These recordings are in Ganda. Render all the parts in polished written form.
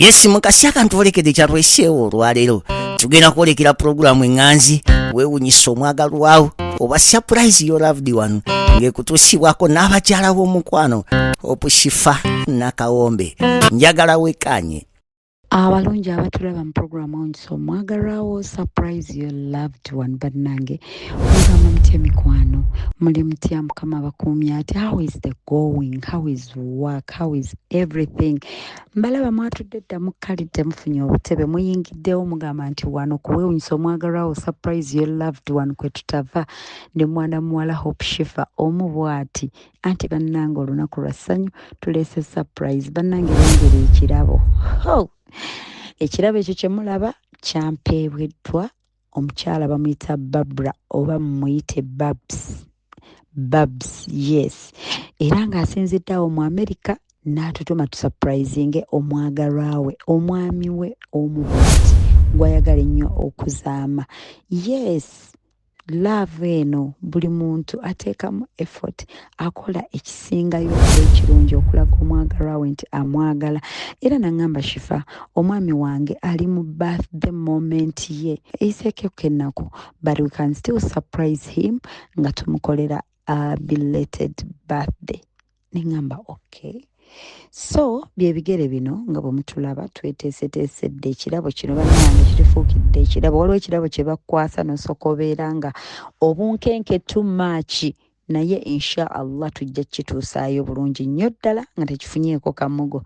Yes mukasi akantu olekedde kyatweseewo olwaleero tugenda kwolekera pulogulaamu eŋŋanzi weewunyisa omwagalwawo oba surprise your loved one ng'ekutuusibwako n'abakyala b'omukwano opushifa nakawombe njagala wekkaanye. Abalungi abatulaba mu programu onso mwagalwawo surprise your loved one bannange mugamba mutya mikwano muli mutya mukama bakuumya ati how is the going, how is work, how is everything. Mbalaba mwatudde dda mukkalidde mufunye obutebe muyingiddewo mugamba nti wano kuweewunyisa omwagalwawo surprise your loved one kwe tutava ne mwana muwala Hope Shifa omu bw'ati anti bannange olunaku lwa ssanyu tuleese surprise bannange bengeri ekirabo. Ekirabo ekyo kye mulaba kyampeebweddwa omukyala bamuyita Barbara oba mumuyite Babs, yes. Era ng'asinzidde awo mu America n'atutuma tusurprisinge omwagalwawe omwami we omubati gw'ayagala ennyo okuzaama. Yes, love eno buli muntu ateekamu effort akola ekisingayo ekirungi okulaga omwagalwawe nti amwagala. Era naŋŋamba Shifa omwami wange ali mu birthday moment ye eiseekeko ennaku but we can still surprise him nga tumukolera a belated birthday. Neŋŋamba okay. So byebigere bino nga bwe mutulaba tweteeseteesedde ekirabo kino bannange kitufuukidde ekirabo. Waliwo ekirabo kye bakwasa n'osooka obeera nga obunkenke too much naye insha Allah tujja kituusaayo bulungi nnyo ddala nga tekifunyeeko kamugo.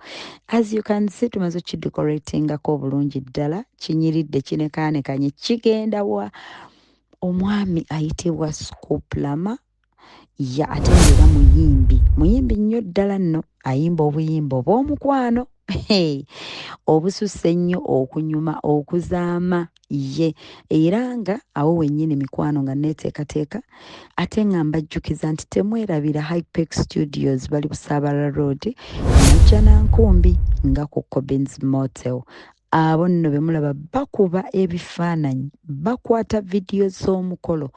As you can see tumaze kidecoratingako bulungi ddala kinyiridde kinekaanekanye kigenda wa omwami ayitibwa Scoop Lama ya ate era muyimbi nnyo ddala nno ayimba obuyimba obw'omukwano obususse ennyo okunyuma okuzaama ye era nga awo wennyini mikwano nga neeteekateeka ate nga mbajjukiza nti temwerabira Hypex Studios bali Busaabala Road Najja Nankumbi nga ku Cobbins Motel. Abo nno be mulaba bakuba ebifaananyi bakwata vidiyo z'omukolo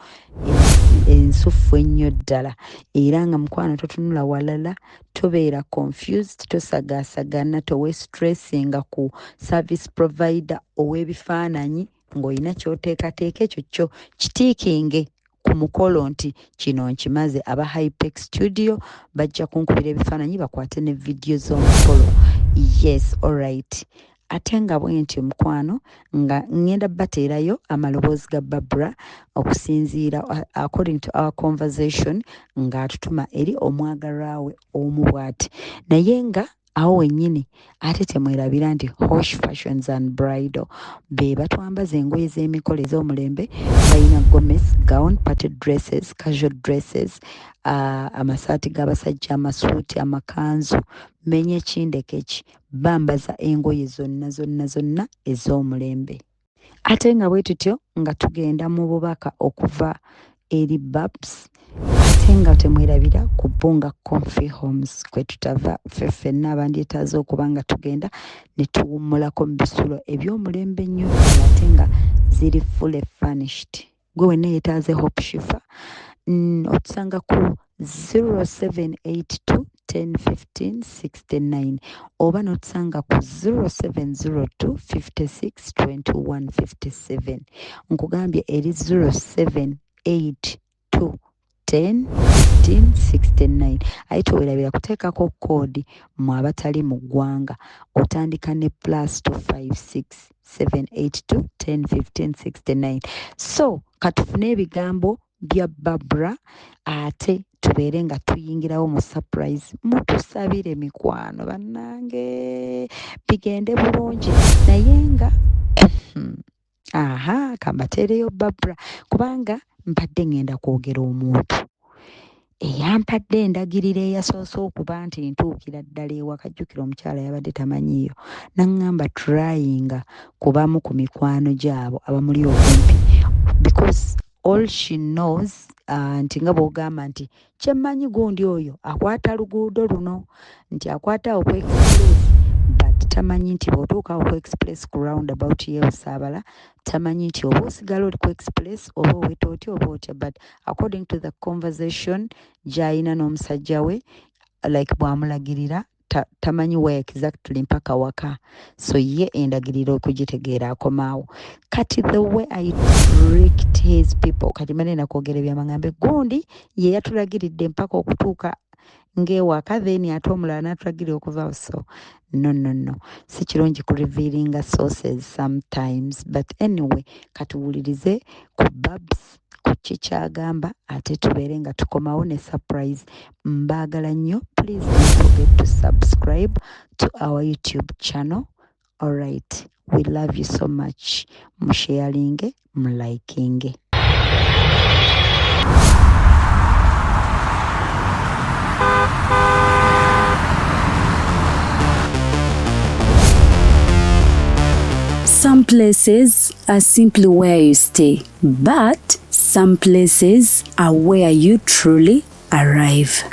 ensufu ennyo ddala era nga mukwano totunula walala tobeera confused tosagaasagana towe stressinga ku service provider ow'ebifaananyi ng'olina ky'oteekateeka ekyo kyo kitiikinge ku mukolo nti kino nkimaze. Aba Hypex Studio bajja kunkubira ebifaananyi bakwate ne vidiyo z'omukolo. Yes, alright. Ate nga bwe nti omukwano nga ngenda bateerayo amaloboozi ga Barbara okusinziira according to our conversation ng'atutuma eri omwagalwawe omu bw'ati naye nga awo wennyini ate temwerabira nti Hosh Fashions and Bridal be batwambaza engoye z'emikolo ez'omulembe balina gomesi, gown, party dresses, casual dresses, amasaati g'abasajja, amasuuti, amakanzu, menye kindekeki bambaza engoye zonna ez'omulembe. Ate nga bwe tutyo nga tugenda mu bubaka okuva eri Babs ate nga temwerabira ku Bunga Comfy Homes kwe tutava ffenna abandyetaaze okuba nga tugenda ne tuwummulako mu bisulo eby'omulembe ennyo ate nga ziri fully furnished. Gwe wenna yeetaaze Hope Shifa otusanga ku 0782 1015 69 oba n'otusanga ku 0702 56 21 57 nkugambye eri 0782 10 15 69 aye towerabira kuteekako koodi mu abatali mu ggwanga otandika ne +256 782 10 15 69. So katufune ebigambo bya Barbara ate tubeere nga tuyingirawo mu surprise. Mutusabire mikwano bannange bigende bulungi naye nga kambateereyo Barbara kubanga mpadde ngenda kwogera omuntu eyampadde endagiriro eyasoose okuba nti ntuukira ddala ewaka. Jjukira omukyala yabadde tamanyiiyo naŋŋamba tryinga kubamu ku mikwano gyabo abamuli okumpi because all she knows nti nga bw'ogamba nti kyemmanyi gundi oyo akwata luguudo luno nti akwata awo ku express but tamanyi nti bw'otuuka awo ku express ku roundabout ye Busaabala tamanyi nti oba osigala oli ku express oba oweta otya oba otya but according to the conversation gy'alina n'omusajja we like bw'amulagirira tamanyi where exactly mpaka waka, so ye endagiriro okugitegeera akomaawo. Kati the way I tricked his people, kati manena kwogera byamangambe gundi ye yatulagiridde mpaka okutuuka ng'ewaka, then ate omulala n'atulagira okuvaawo. So no si kirungi ku revealinga sources sometimes, but anyway katuwulirize ku Babs ku kikyagamba ate tubeere nga tukomawo ne surprise. Mbaagala nnyo, please don't forget to subscribe to our YouTube channel. Alright, we love you so much. Musharinge, mlikinge. Some places are simply where you stay, but some places are where you truly arrive.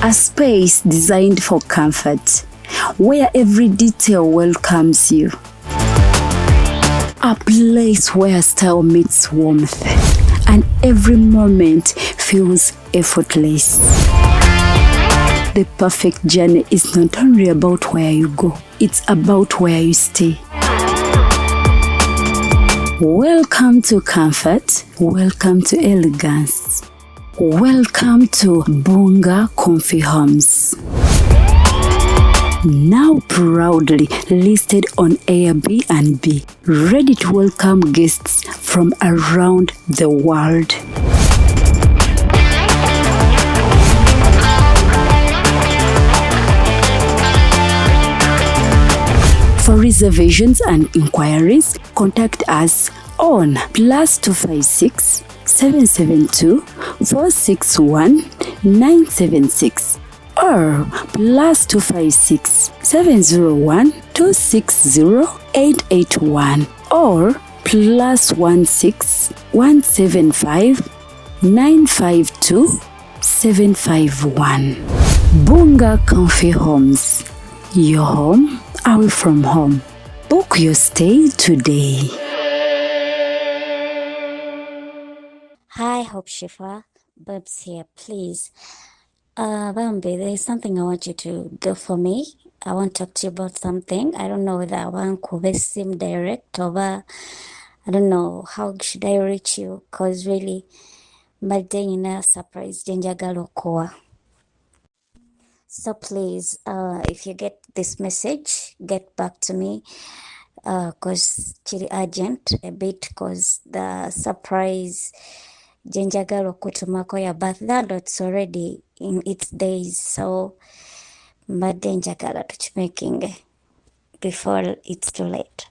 A space designed for comfort, where every detail welcomes you. A place where style meets warmth, and every moment feels effortless. The perfect journey is not only about where you go, it's about where you stay. Welcome to comfort, welcome to elegance, welcome to Bunga Comfy Homes. Now proudly listed on Airbnb, ready to welcome guests from around the world. For reservations and inquiries, contact us on +256 772 461 976 or +256 701 260 881 or +16 175 952 751. Bunga Comfy Homes. Your home, away from home. Book your stay today. Hi, Hope Shifa. Babs here, please. Bambi, there's something I want you to do for me. I want to talk to you about something. I don't know whether I want to sim direct or I don't know how should I reach you, because really my day in a surprise Jenjagalo Koa. So please, if you get this message, get back to me, because it's urgent a bit, because the surprise Jenjagalo Kutumako ya birthday, it's already in its days, so mbadde njagala tukimaking before it's too late.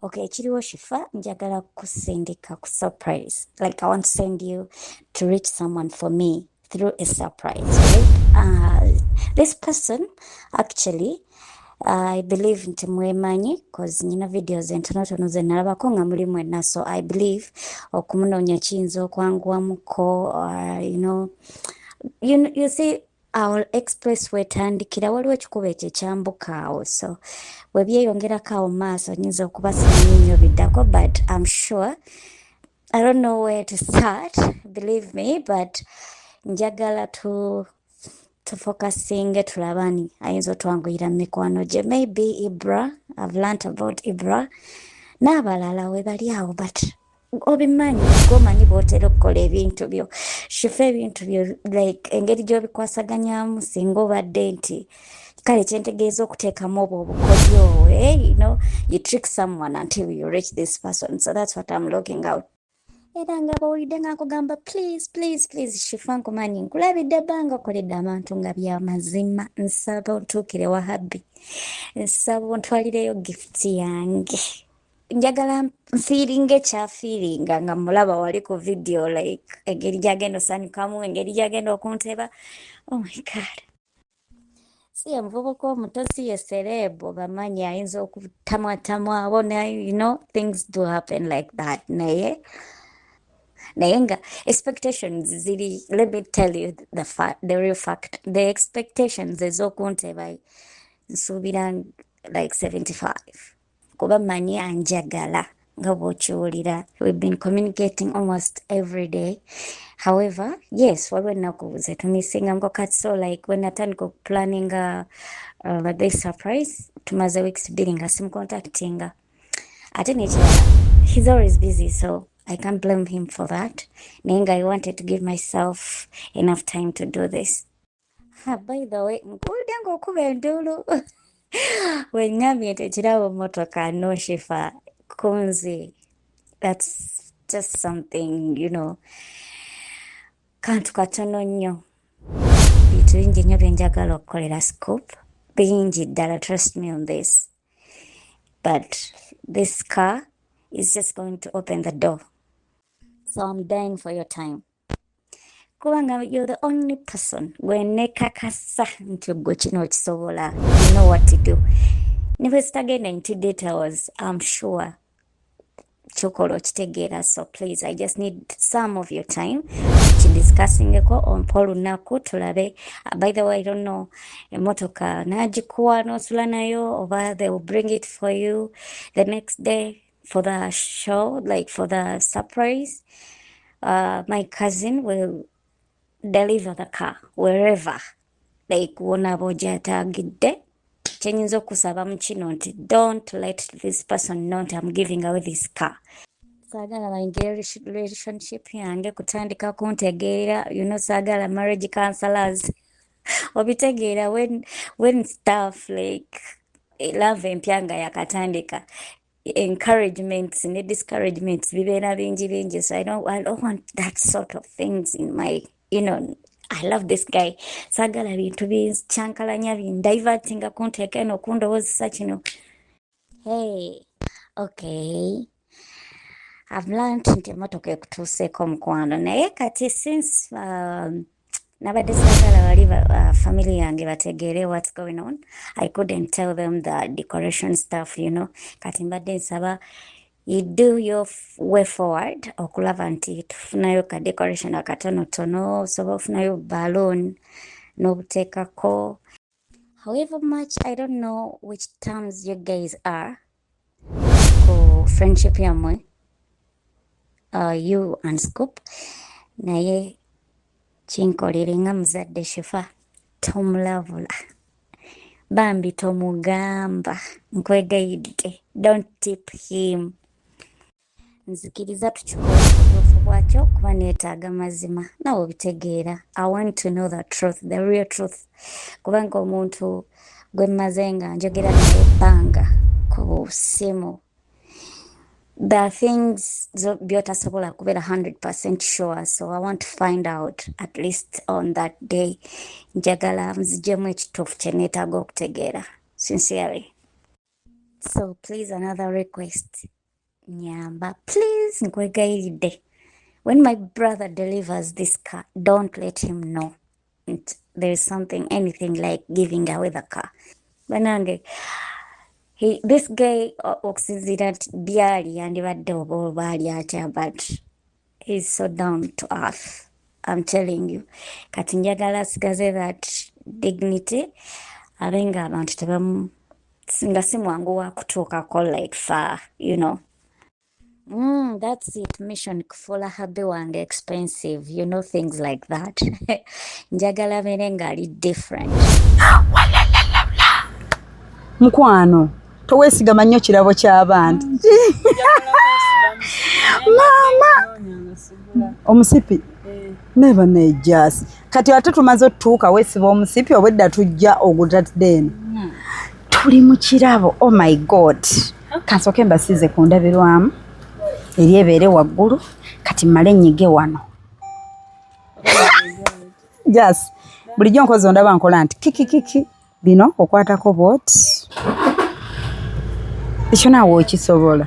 Okay, kiriwo Shifa, njagala kusindika ku surprise. Like I want to send you to reach someone for me through a surprise, right? This person actually I believe nti mwemanyi, because nyina videos entonotono ze nalabako nga muli mwenna, so I believe okumunoonya kiyinza okwanguwamuko, or you see our express wetandikira waliwo ekikuba ekyo ekyambukaawo, so webyeyongerako awo maaso nyinza okuba simanyi nnyo biddako, but I'm sure I don't know where to start, believe me, but njagala tufocusinge tulabani ayinza otwanguyira mu mikwano gye, maybe Ibra. I've learnt about Ibra n'abalala we bali awo, but obimanyi gomanyi bwotera okukola ebintu byo Shifa, ebintu byo like engeri gy'obikwasaganyamu singa obadde nti kale kyentegeeza okuteekamu obwo obukodyo, you trick someone until you reach this person, so that's what I'm looking out. Era nga bawulidde nga nkugamba please Shifa, nkumanyi nkulabidde bbanga okoledde abantu nga bya mazima, nsaba ontuukire wa happy, nsaba ontwalireyo gift yange, njagala feelinga ekyafeelinga nga mulaba wali ku video, like engeri gyagenda osanyukamu, engeri gyagenda okunteba. Oh my god, si ye muvubuka omuto, si ye celeb, bamanyi ayinza okutamwatamwa abo, things do happen like that, naye nga expectations ziri, let me tell you the real fact, the expectations ez'okunteba nsuubira like 75, kuba manyi anjagala, nga bw'okiwulira. We've been communicating almost every day. However, yes, waliwo ennaku ze tumisingamuko kati, so like when natandika planning this surprise, tumaze weeks bbiri nga simucontactinga. Ate nekirala, he's always busy, so I can't blame him for that. Naye nga I wanted to give myself enough time to do this. By the way, nkuwulira ng'okuba enduulu. Weŋŋambye nti ekirawo mmotoka noshifa kunzi. That's just something, kantu katono nnyo. Bintu bingi nnyo bye njagala okukolera Scoop. Bingi ddala, trust me on this. But this car is just going to open the door. So I'm dying for your time. Kubanga you're the only person gwenekakasa nti gwe kino okisobola. You know what to do. Never stagenda into details, I'm sure. Chokolo kitegeera, so please, I just need some of your time. Discussingeko on Paul Naku tulabe. By the way, I don't know, emotoka najikuwa nosula nayo, or they will bring it for you the next day for the show, like for the surprise. My cousin will deliver the car wherever. Like wonabo gyatagidde. Kyenyinza okusaba mu kino nti don't let this person know I'm giving away this car. Saagala bayingire relationship yange kutandika kuntegeera, saagala marriage counselors. Obitegeera when stuff like love empya nga yakatandika, encouragements ne discouragements bibeera bingi, so I don't want that sort of things in my, I love this guy. Sagala bintu binchankalanya bindivertinga kunteeka eno kundowozesa kino. Hey, okay. I've learned nti emotoka ekutuuseeko mukwano. Naye kati since nabadde sagala bali family yange bategeere what's going on, I couldn't tell them the decoration stuff, Kati mbadde nsaba you do your way forward okulaba nti tufunayo ka decoration akatonotono, osobola ofunayo balloon n'obuteekako. However much, I don't know which terms you guys are ku friendship yammwe, you and Scoop, naye kinkolere nga muzadde Shifa, tomulabula. Bambi tomugamba, nkwegayidde, don't tip him. Nzikiriza tukikola obutuufu bwakyo kuba neetaaga mazima. Nawe obitegeera. I want to know the truth, the real truth. Kubanga omuntu gwe mmaze nga njogera naye ebbanga ku ssimu, there are things by'otasobola kubeera 100% sure, so I want to find out at least on that day. Njagala nzijjemu ekituufu kye neetaaga okutegeera. Sincerely. So please, another request. Nyamba, please, nkwegayiridde. When my brother delivers this car, don't let him know there is anything like giving away the car. Banange, this guy okusinziira nti byali yandibadde oba baali atya, but he's so down to earth. I'm telling you. Kati njagala asigaze that dignity, abenga abantu tebamu nga si mwangu wa kutuukako like far, That's it. Mission kufuula hubby wange expensive, things like that. Njagala beere ngaali different. Mukwano, toweesigama nnyo kirabo ky'abantu. Mama! Omusipi? Never nejjas. Kati ate tumaze otutuuka weesiba omusipi obwedda tujja ogutatudde eno. Tuli mu kirabo. Oh my God. Kansooke mbasiize ku ndabirwamu. Eri ebeere waggulu, kati mmale nnyige wano. Just, bulijjo nkozi ondaba nkola nti kiki bino okwatako bwoti. Ekyo naawe okisobola.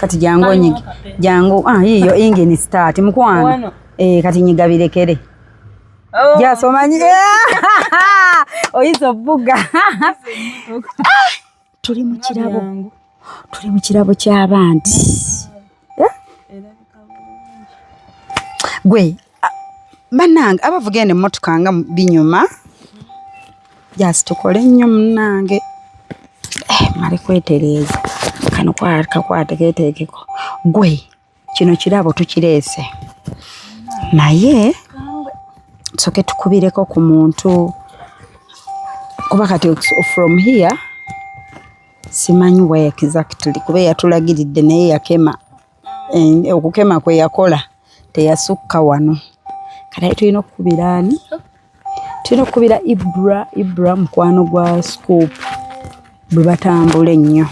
Kati jangu onyige. Jangu, yiyo engine start. Mukwano. Kati nyiga birekere. Just omanyi. Oyiso bbuga. Tuli mu kirabo. Tuli mu kirabo ky'abantu. Gwe, bannange abavuga eno emmotoka nga binyuma, just tukole nnyo munnange. Mali kwetereeza. Kano kakwate keeteekeko. gwe kino kirabo tukireese naye soke tukubireko ku muntu kuba kati from here simanyi we exactly kuba yatulagiridde naye yakema okukema kwe yakola teyasukka wano kale tulina okukubira ani tulina okukubira Ibra mukwano gwa Scoop bwe batambula ennyo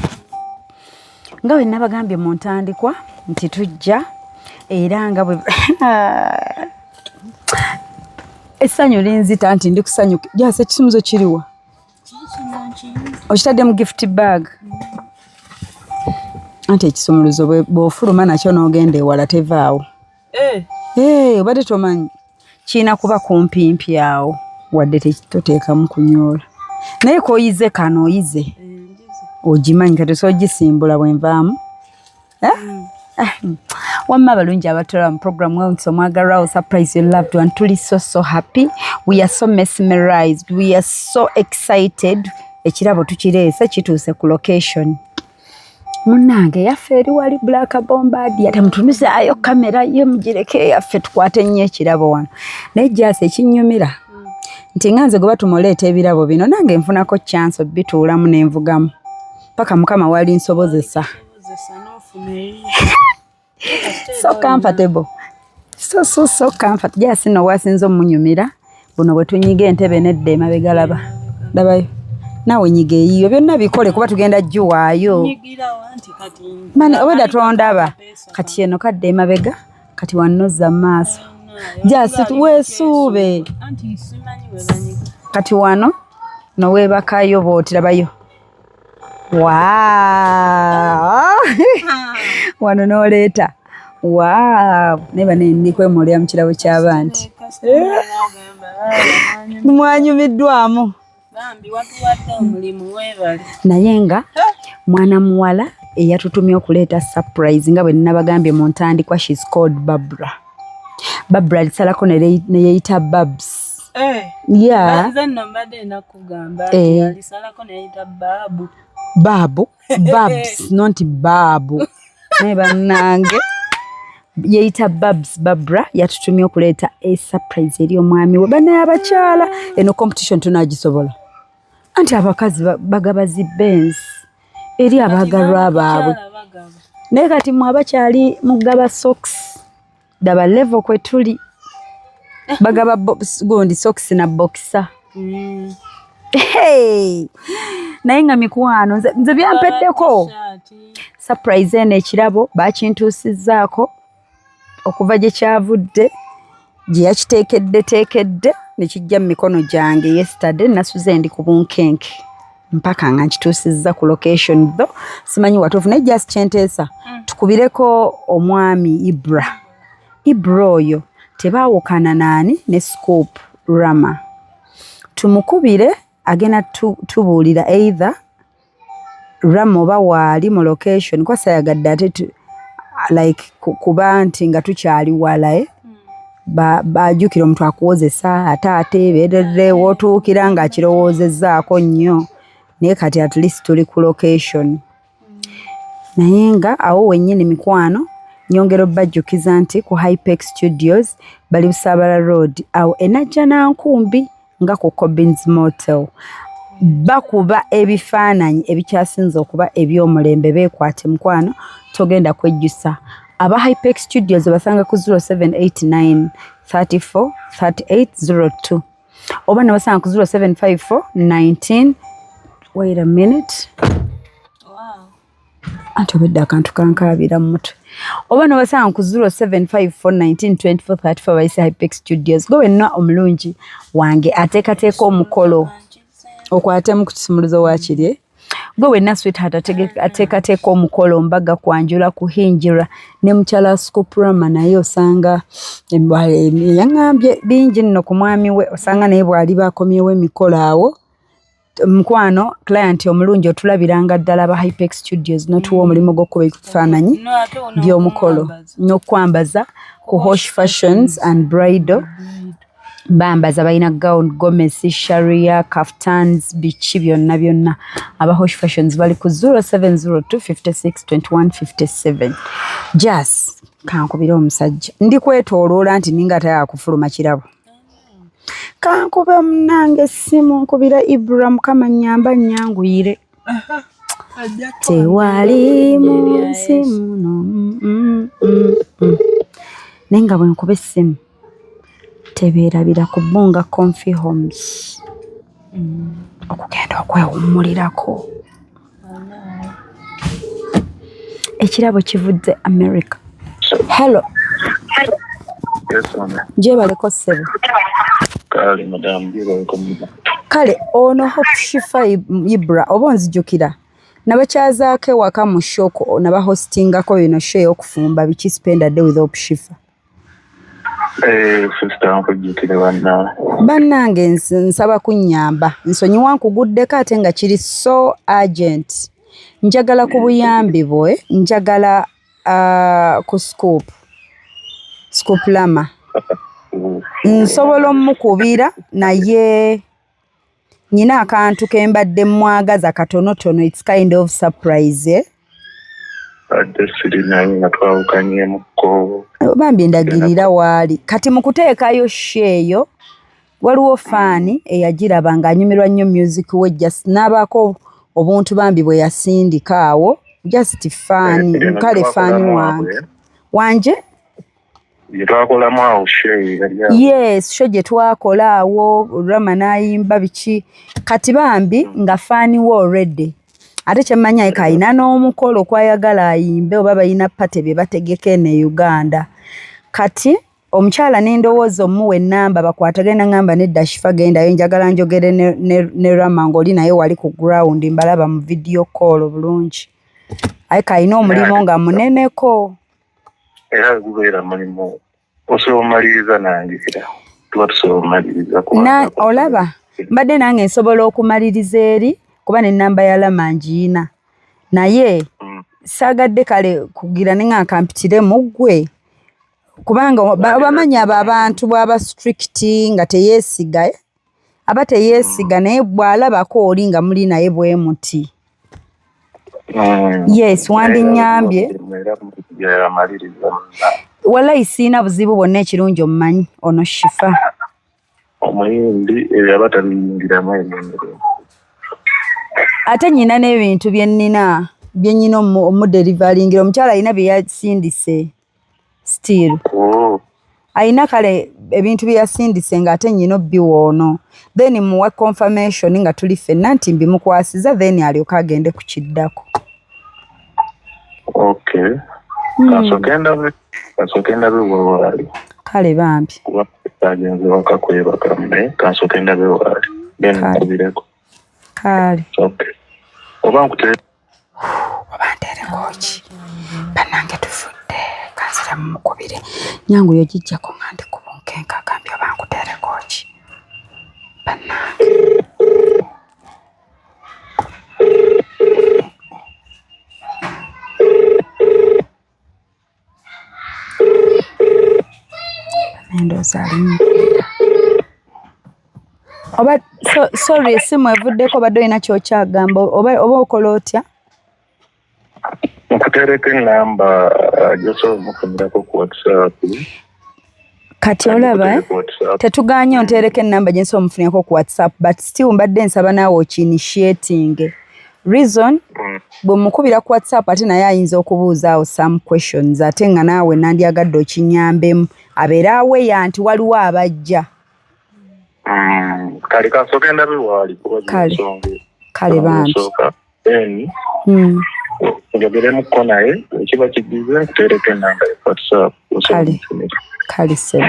nga bwe nabagambye mu ntandikwa nti tujja era nga bwe essanyu linzita nti ndi kusanyuka jase ekisumuzo kiriwa okitadde mu gift bag anti ekisumuluzo bw'ofuluma nakyo n'ogenda ewala tevaawo obadde tomanyi kiina kuba kumpimpi awo wadde toteekamu kunyoola naye koyize kano oyize ogimanyi kati soogisimbula bwenvaamu wamma balungi abatolera mu program wonse omwagalwawo surprise your loved one tuli so happy we are so mesmerized we are so excited ekirabo tukireese kituuse ku location munange yaffe eri wali Black Bombard ate mutunuzeayo kamera ye mugireke yaffe tukwate nnyo ekirabo wano naye jase ekinnyumira nti nganze gwe batumoleeta ebirabo bino nange nfunako chance bituulamu n'envugamu paka mukama wali nsobozesa so comfortable so comfort jase no wasinzo munyumira buno bwe tunyiga entebe nedde emabega labayo nawe nyige eyiyo byonna bikole kuba tugenda jjuwaayo mani obeda tondaba kati eno kadde emabega kati wannoza maaso jasi weesuube kati wano noweebakayo bootirabayo wano noleeta neba nendikwemolera mu kirabo ky'aba nti mwanyumiddwamu naye nga mwana muwala eyatutumye okuleeta surprise nga bwe nnabagambye mu ntandikwa she's called Barbara alisalako neyeyita Babs Babs not Babu naye bannange yeyita Babs Barbara yatutumye okuleeta surprise eri omwami we banaye abakyala eno competition tunagisobola anti abakazi bagaba Benz eri abagalwa baabwe naye kati mwe abakyali mugaba socks daba level kwe tuli bagaba gondi socks na boxer naye nga mikwano nze byampeddeko surprise eno ekirabo bakintuusizzaako okuva gye kyavudde gye yakiteekedde nekijja mu mikono gyange yesterday nasuze ndi ku bunkenke mpaka nga nkituusizza ku location tho simanyi watuufu naye just kyenteesa tukubireko omwami Ibra oyo tebaawukana naani ne Scoop Rama tumukubire agenda tubuulira either Rama oba waali mu location kwa sayagadde ate like kuba nti nga tukyali walae bajukira omuntu akuwozesa ate beerere wootuukira nga akirowoozezzaako nnyo naye kati at least tuli ku location naye nga awo wennyini mikwano nyongera bajjukiza nti ku Hypex Studios bali Busaabala Road awo enajja nankumbi nga ku Cobbins Motel bakuba ebifaananyi ebikyasinza okuba eby'omulembe beekwate mukwano togenda kwejjusa aba Hypex Studios basanga ku 0789 34 3802 oba ne basanga ku 0754 19 wait a minute anti obedda akantu kankabira mu mutwe oba ne basanga ku 0754 19 24 34 bayise Hypex Studios gwe wenna omulungi wange ateekateeka omukolo okwatemu ku kisumuluzo wakirye gwe wenna sweetheart ateekateeka omukolo mbaga kwanjula kuhinjira ne mukyala Scoop Rama naye osanga yaŋŋambye bingi nno ku mwami we osanga naye bwali bakomyewo emikolo awo mukwano client omulungi otulabiranga ddala ba Hypex Studios notuwa omulimu gw'okuba ebifaananyi by'omukolo n'okwambaza ku Hosh Fashions and Bridal bambaza balina gown gomesi sharia kaftans bichi byonna aba Hosh Fashions bali ku 0702 56 21 57 just kankubira omusajja ndi kwetoloola nti ninga taya kufuluma kirabo kankuba munange simu nkubira Ibrahim kama nyamba nyanguyire tewali munsi muno nenga bwe nkube simu tebeerabira ku Bunga Comfy Homes okugenda okwewummulirako ekirabo kivudde America. Hello. Yes, ma'am. Gyebaleko ssebo. Kale, madam, gyebaleko munda. Kale, ono Hope Shifa Ibra, oba onzijukira. Nabakyazaako ewaka mu shoko nabahostingako bino show ey'okufumba biki spend a day with Hope Shifa. Sister, nkujjukire banna. Bannange nsaba kunnyamba. Nsonyiwa nkuguddeko ate nga kiri so urgent. Njagala ku buyambi bwe, njagala ku scoop lama. Nsobola omukubira naye nyina akantu kembadde mwagaza katonotono, it's kind of surprise. Bambi ndagirira waali kati mukuteekayo sheeyo waliwo faani eyagiraba ng'anyumirwa nnyo music we just n'abaako obuntu bambi bwe yasindika awo just faani kale faani wanje twakolamu awo sheeyo yes show gye twakola awo Rama n'ayimba biki kati bambi nga faani wo already ate kyemanya ekaina n'omukolo kwayagala ayimbe oba bayina pate bye bategeka ene Uganda kati omukyala n'endowooza omuwe ennamba bakwatagenda ngamba nedda Shifa gendayo njagala njogere ne Rama ng'oli naye wali ku ground mbalaba mu video call bulungi aye kaina omulimu nga muneneko era gubeera mulimu osobomaliriza nange era tuba tusobomaliriza olaba mbadde nange nsobola okumaliriza eri kuba n'ennamba ya Rama ngiina naye saagadde kale kugira ne nga kampitire mu ggwe kubanga bamanya abo abantu bw'aba strict nga teyeesiga aba teyeesiga naye bw'alabako oli nga muli naye bwe muti yes wandinyambye wallahi siina buzibu bwonna ekirungi omumanyi ono Shifa omuyimbi aba tabiyingiramu emirembe ate nyina n'ebintu byennyina omuderivalingira omukyala alina bye yasindise still ayina kale ebintu bye yasindise ng'ate nyina biwoono then muwa confirmation nga tuli ffenna nti mbimukwasiza then alyoka agende ku kiddako okay kansokenda bewaali kale bambi kuba agenze wakakwebaka mme kansokenda bewaali then nkubireko kale okay oba nkutereko ki bannange tufudde kansira mumukubire nyangu yo gijjako nga ndi kubunkenka agambye oba nkutereko ki bannange endooza alimu oba sorry esimu evuddeko badde olina kyokyagamba oba okola otya nkutereko ennamba gyosobola omufunirako ku WhatsApp kati olaba tetuganye ontereko ennamba gyensobola omufunirako ku WhatsApp but still mbadde nsaba naawe okinitiating reason bwe mukubira ku WhatsApp ate naye ayinza okubuuzaawo some questions ate nga naawe nandyagadde okinyambemu abeere aweya nti waliwo abajja kale kansooka ndabe waali kale bambi njogeremuko naye ekiba kigize nkutereko ennamba ya WhatsApp kale sebo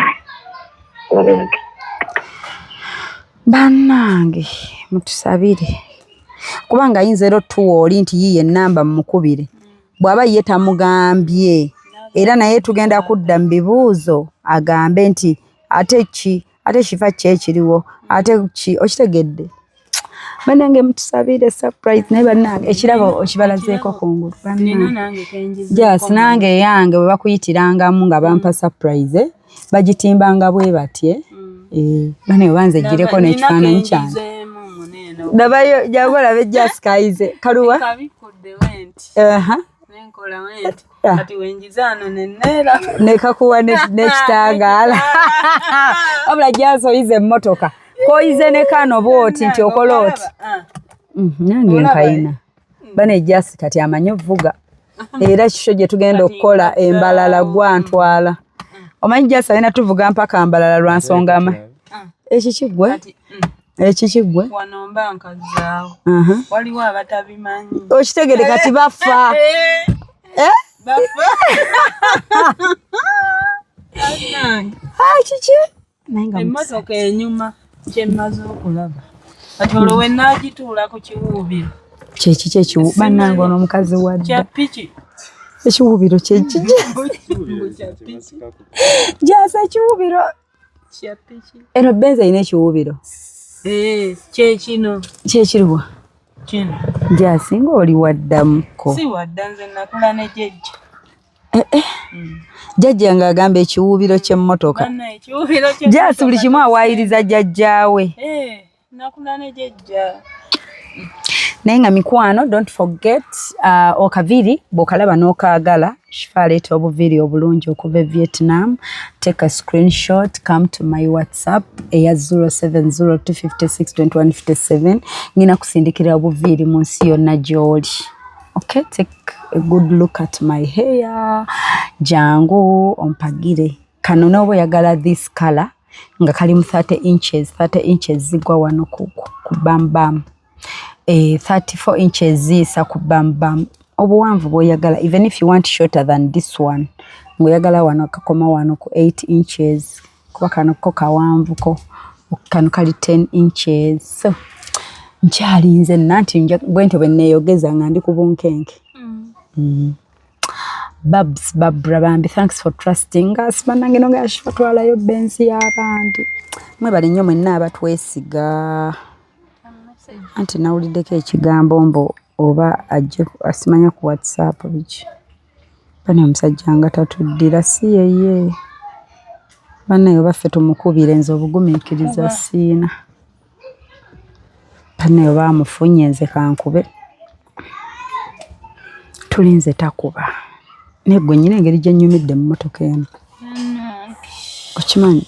bannange mutusabire kubanga ayinza era otuwa oli nti yiye ennamba mumukubire bw'aba ye tamugambye era naye tugenda kudda mu bibuuzo agambe nti ate Shifa ki ekiriwo ate ki okitegedde bannange mutusabire surprise naye bannange ekirabo okibalazeeko kungulu jas nange eyange bwe bakuyitirangamu nga bampa surprise bagitimbanga bwe batye Bane obanze gireko n'ekifaananyi kyange. Dabayo jagola be Jessica ize. Kaluwa? Kabikudde wenti. Nenkola wenti. Kati wenjizano nenera. Nekakuwa n'ekitangala. Abula jaso ize mmotoka. Ko ize ne kano bwoti nti okola oti. Nange nkayina. Bane Jessica kati amanyi vuga. Era kisho gye tugenda okukola embalala gwantwala. Omanyi Jessica alina tuvuga mpaka mbalala lwa nsonga ama. Ekikigwe? Ekikigwe? Wanomba nkazaawo. Waliwo abatabimanyi. Okitegere kati bafa. Bafa. Kiki? Emmotoka enyuma kyemmaze okulaba. Kati olwo we naagituula ku kiwuubiro. Kyeki ekiwuubiro? Bannange ono omukazi wadda. Kya piki. Ekiwuubiro kyeki? Jasa ekiwuubiro. Kya piki. Eno Benz ayina ekiwuubiro. Kyekino. Kyekiriwa? Kino. Jasinga oli waddamuko. Si wadda nze nakula ne jjajja. Jjajja ng'agamba ekiwuubiro ky'emmotoka. Banna ekiwuubiro ky'emmotoka. Jasi buli kimu awaayiriza jjajjaawe. Nakula ne jjajja. Naye nga mikwano, don't forget okaviri bw'okalaba n'okaagala Shifa aleeta obuviiri obulungi okuva Vietnam. Take a screenshot, come to my WhatsApp eya 0702562157. Ngina kusindikira obuviiri mu nsi yonna gy'oli. Okay, take a good look at my hair. Jangu ompagire. Kano n'oba oyagala this color nga kali mu 30 inches zigwa wano ku bam. 34 inches zisa ku bam. Obuwanvu bw'oyagala, even if you want shorter than this one, ng'oyagala wano kakoma wano ku 8 inches. Kuba kano ko kawanvu ko. Kano kali 10 inches. So, nkyalinze nanti bwente bwe neeyogeza nga ndi ku bunkenke. Babs, Babra Bambi, thanks for trusting us. Bannange no nga Shifa twalayo Benz y'abantu. Mwebale nnyo mwenna abatwesiga. Anti nawuliddeko ekigambo mbo oba ajje asimanya ku WhatsApp biki. Bane omusajja nga tatuddira si yeye. Bane baffe tumukubire nze obugumiikiriza siina. Bane bamufunye nze kankube. Tulinze takuba. Negwe nyine engeri gye nnyumidde mu mmotoka eno. Okimanyi?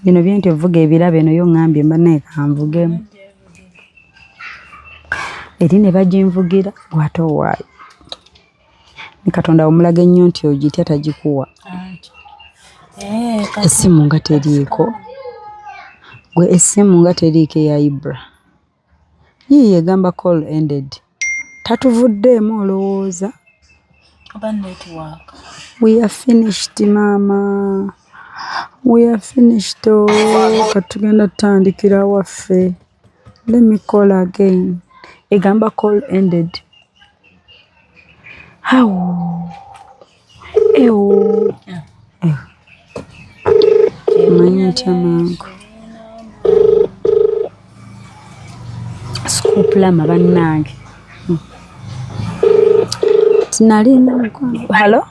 Bino byenti ovuga ebirabo eno yo ngambye mba naye kanvugemu. Eri ne baginvugira bw'ate owaayo. Ni Katonda omulaga ennyo nti ogitya tagikuwa. Essimu nga teriiko. Gwe essimu nga teriiko eya Ibra. Yiye egamba call ended. Tatuvuddeemu olowooza. Oba network. We are finished, mama. We are finished. Katugenda tutandikira waffe. Let me call again. Egamba call ended. How? Ewo. Manyi chamangu. Skuplama bannange. Tinalina mukwano. Hello?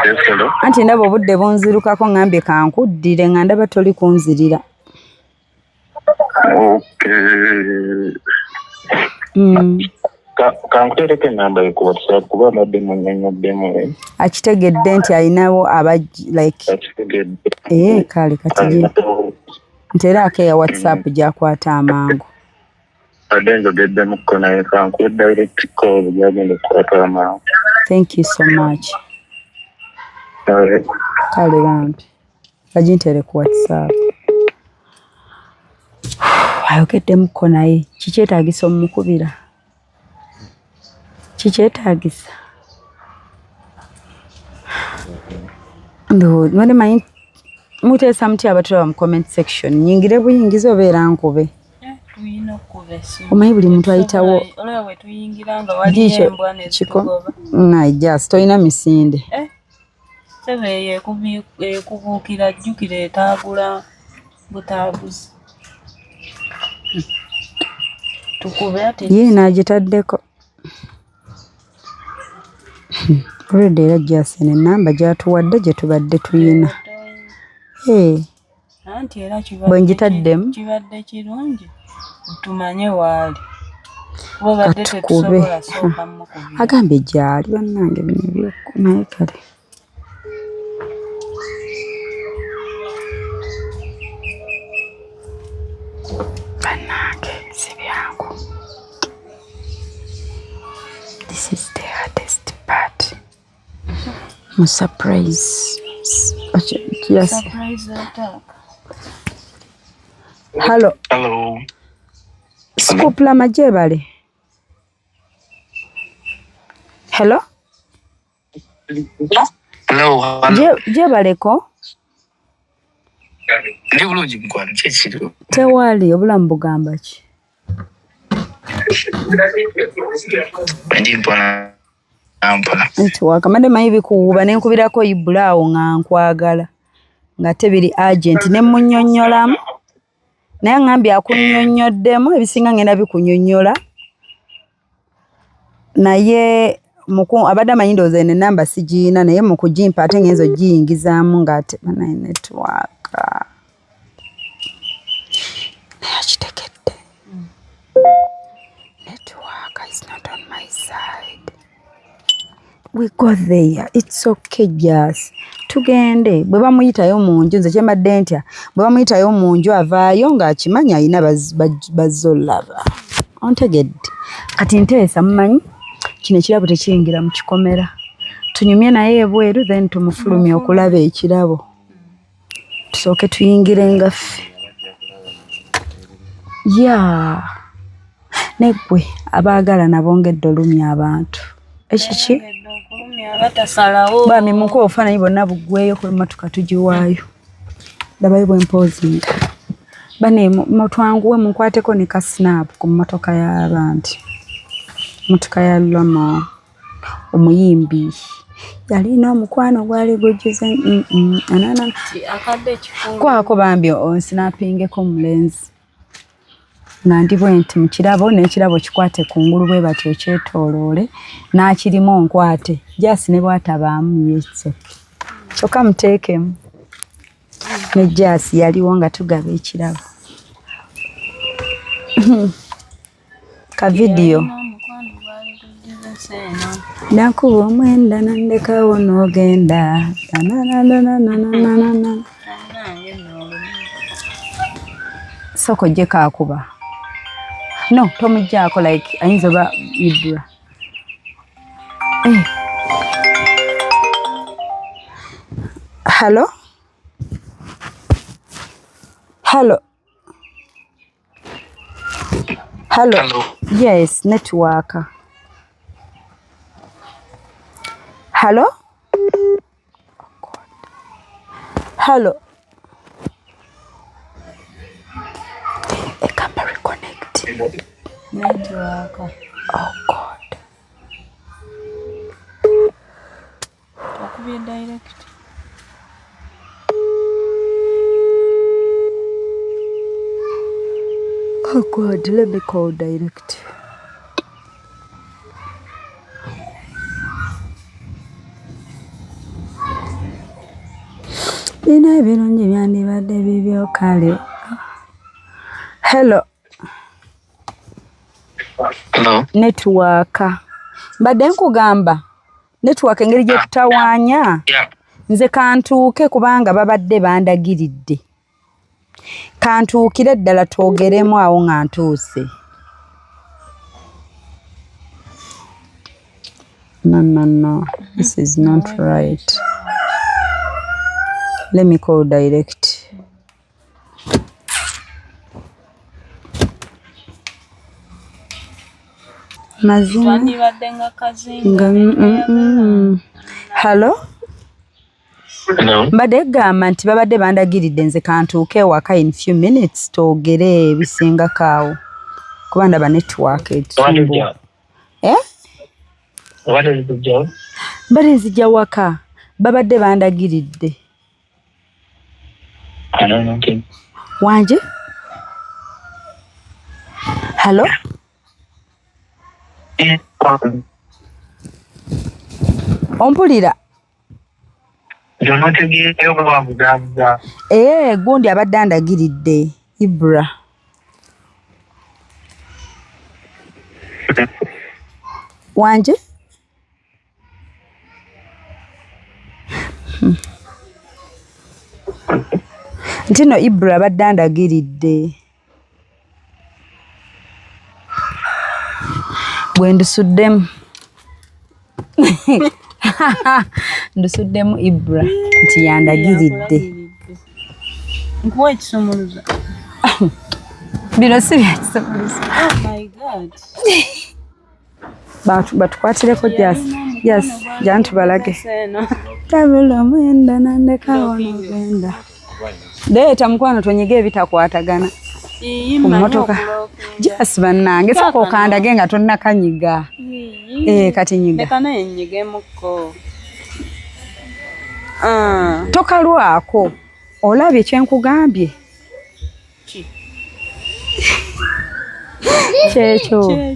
Yes, hello. Anti ndaba obudde bunzirukako ngambye kankuddire nga ndaba toli kunzirira. Okay. Kankutereke namba yo ku WhatsApp kuba mbadde munnyonnyoddemu. Akitegedde nti alinawo like. Akitegedde. Kale kati nti era akeya WhatsApp gyakwata amangu. Adde njogeddemukko naye kankuwe direct call gyagenda okukwata amangu. Thank you so much. Kale bambi. Bagintere ku WhatsApp. Ayogeddemukko naye kikyetaagisa omukubira. Kikyetaagisa. Mwene manyi muteesa muti abatulaba mu comment section. Nyingire buyingiza obeera nkube. Omanyi buli muntu ayitawo. Olwe tuyingira nga wali embwa ne zitugoba. Just toyina misinde. Sebe kubuukira jjukira etaagula butaaguzi. Tukube ate. Ye naagitaddeko. Already era Jason enamba gyatuwadde gye tubadde tuyina. Anti era Bwe ngitaddemu kibadde kirungi tumanye waali. Wabadde tetusobola sooka mukubira. Agambye gyali bannange bino ebyokunaye kale. Bannange si byangu. This is the hardest part. Surprise. Yes. Surprise attack. Hello. Hello. Scoop la majebale. Hello. Hello. Jebaleko. Ndi bulungi mkwano kyekiro. Tewali obulamu bugamba ki? Ndi mpona. Wakamande mayibi kuuba nenkubirako ibulaawo nga nkwagala. Nga tebiri agent ne munnyonnyolamu. Naye ngambye akunnyonnyoddemu ebisinga ngenda bikunyonnyola. Naye abadde amanyi ndowooza eno ennamba sigiina naye mu kugimpa ate ngenza ogiyingizaamu ng'ate banaye netiwaaka. Naye akitegedde. Network is not on my side. We go there. It's okay, just. Tugende. Bwe bamuyitayo mu nju nze kyembadde ntya. Bwe bamuyitayo mu nju avaayo ng'akimanya alina bazzolaba. Ontegedde. Kati nteesa mumanyi kino ekirabo tekiyingira mu kikomera. Tunyumye naye ebweru then tumufulumye okulaba ekirabo. Tusooke tuyingire nga ffe. Negwe abaagala nabo ngedde olumya abantu. Ekiki? Bami muko ofaananyi bonna buggweyo ku mmotoka tugiwaayo. Ndabayo bwempoozinga. Bane mutwanguwe munkwateko ne ka snap ku mmotoka y'abantu. Mmotoka ya Lama omuyimbi. Yalina omukwano gwali gujjuze anana. Kwako bambi onsinappingeko mulenzi. Nga ndi bwenti mu kirabo n'ekirabo kikwate ku ngulu bwe batyo kyetooloole n'akirimu nkwate jasi ne bwatabaamu yeso kyokka muteekemu ne jasi yaliwo nga tugaba ekirabo ka vidiyo nakuba omwenda nandekawo n'ogenda soko gye kaakuba. No, tomujjaako like ayinza ba ibra. Hello? Hello? Hello? Hello. Yes, network. Hello? Hello? Network. Oh God. Okubye direct. Oh God, let me call direct. Bino ebirungi byandibadde bibyo kale. Hello. Hello. Network. Mbadde nkugamba. Network engeri gye tutawaanya. Nze kantuuke kubanga babadde bandagiridde. Kantuukire ddala twogeremu awo nga ntuuse. No. This is not right. Let me call direct. Mazima. Hello? Hello. Mbadde gamba nti babadde bandagiridde nze kantuuke ewaka in few minutes twogere ebisingako awo. Kuba ndaba network etusumbuwa. Mbadde nzija waka. Babadde bandagiridde. Wanje? Hello? Ompulira? Jonotegeeyo bwabugamba. Gundi abadde andagiridde Ibra. Wanje? Ntino Ibra abadde andagiridde. Bwe ndusuddemu. Ndusuddemu Ibra nti yandagiridde. Nkuwa ekisumuluzo. Bino si byakisumuluzo. Oh my God. Batukwatireko jantu balage. Tabula mwenda nandeka wano. Leeta mukwano tonyige ebitakwatagana. Ku mmotoka. Just bannange soko okandage nga tonna kanyiga. Kati nyiga. Leka naye nyigemuko. Tokalwako. Olabye kyenkugambye. Kyekyo.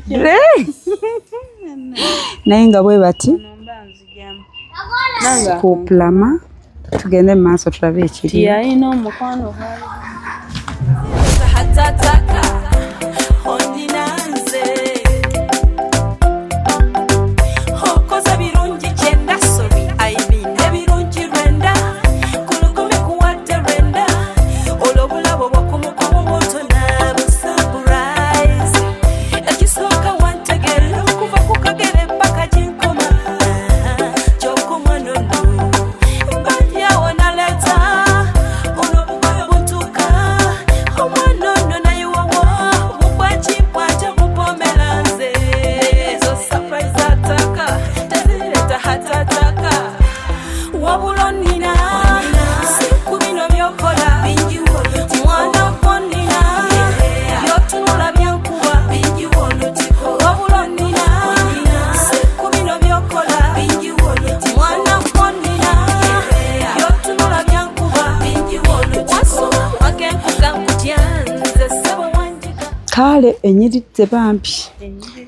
Naye nga bwe bati. Kuplama. Tugende mu maaso tulabe ekiri. Tiyalina omukwano gwali. Kale enyiridde bambi.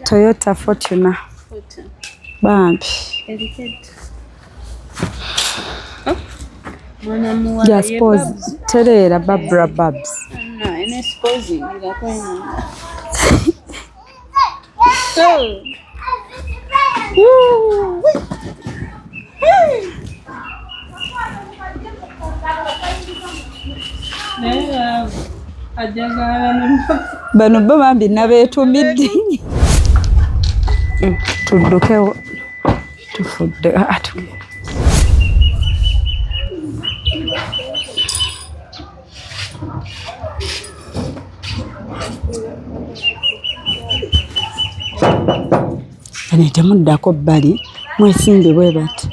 Toyota Fortuner. Bambi. Ja suppose Terera Barbara Babs. No, ene supposing ngakwena. Bano bambi nabeetumidde. Tuddukewo. Tufudde. Ane temuddako bbali mwesimbe bwe bati.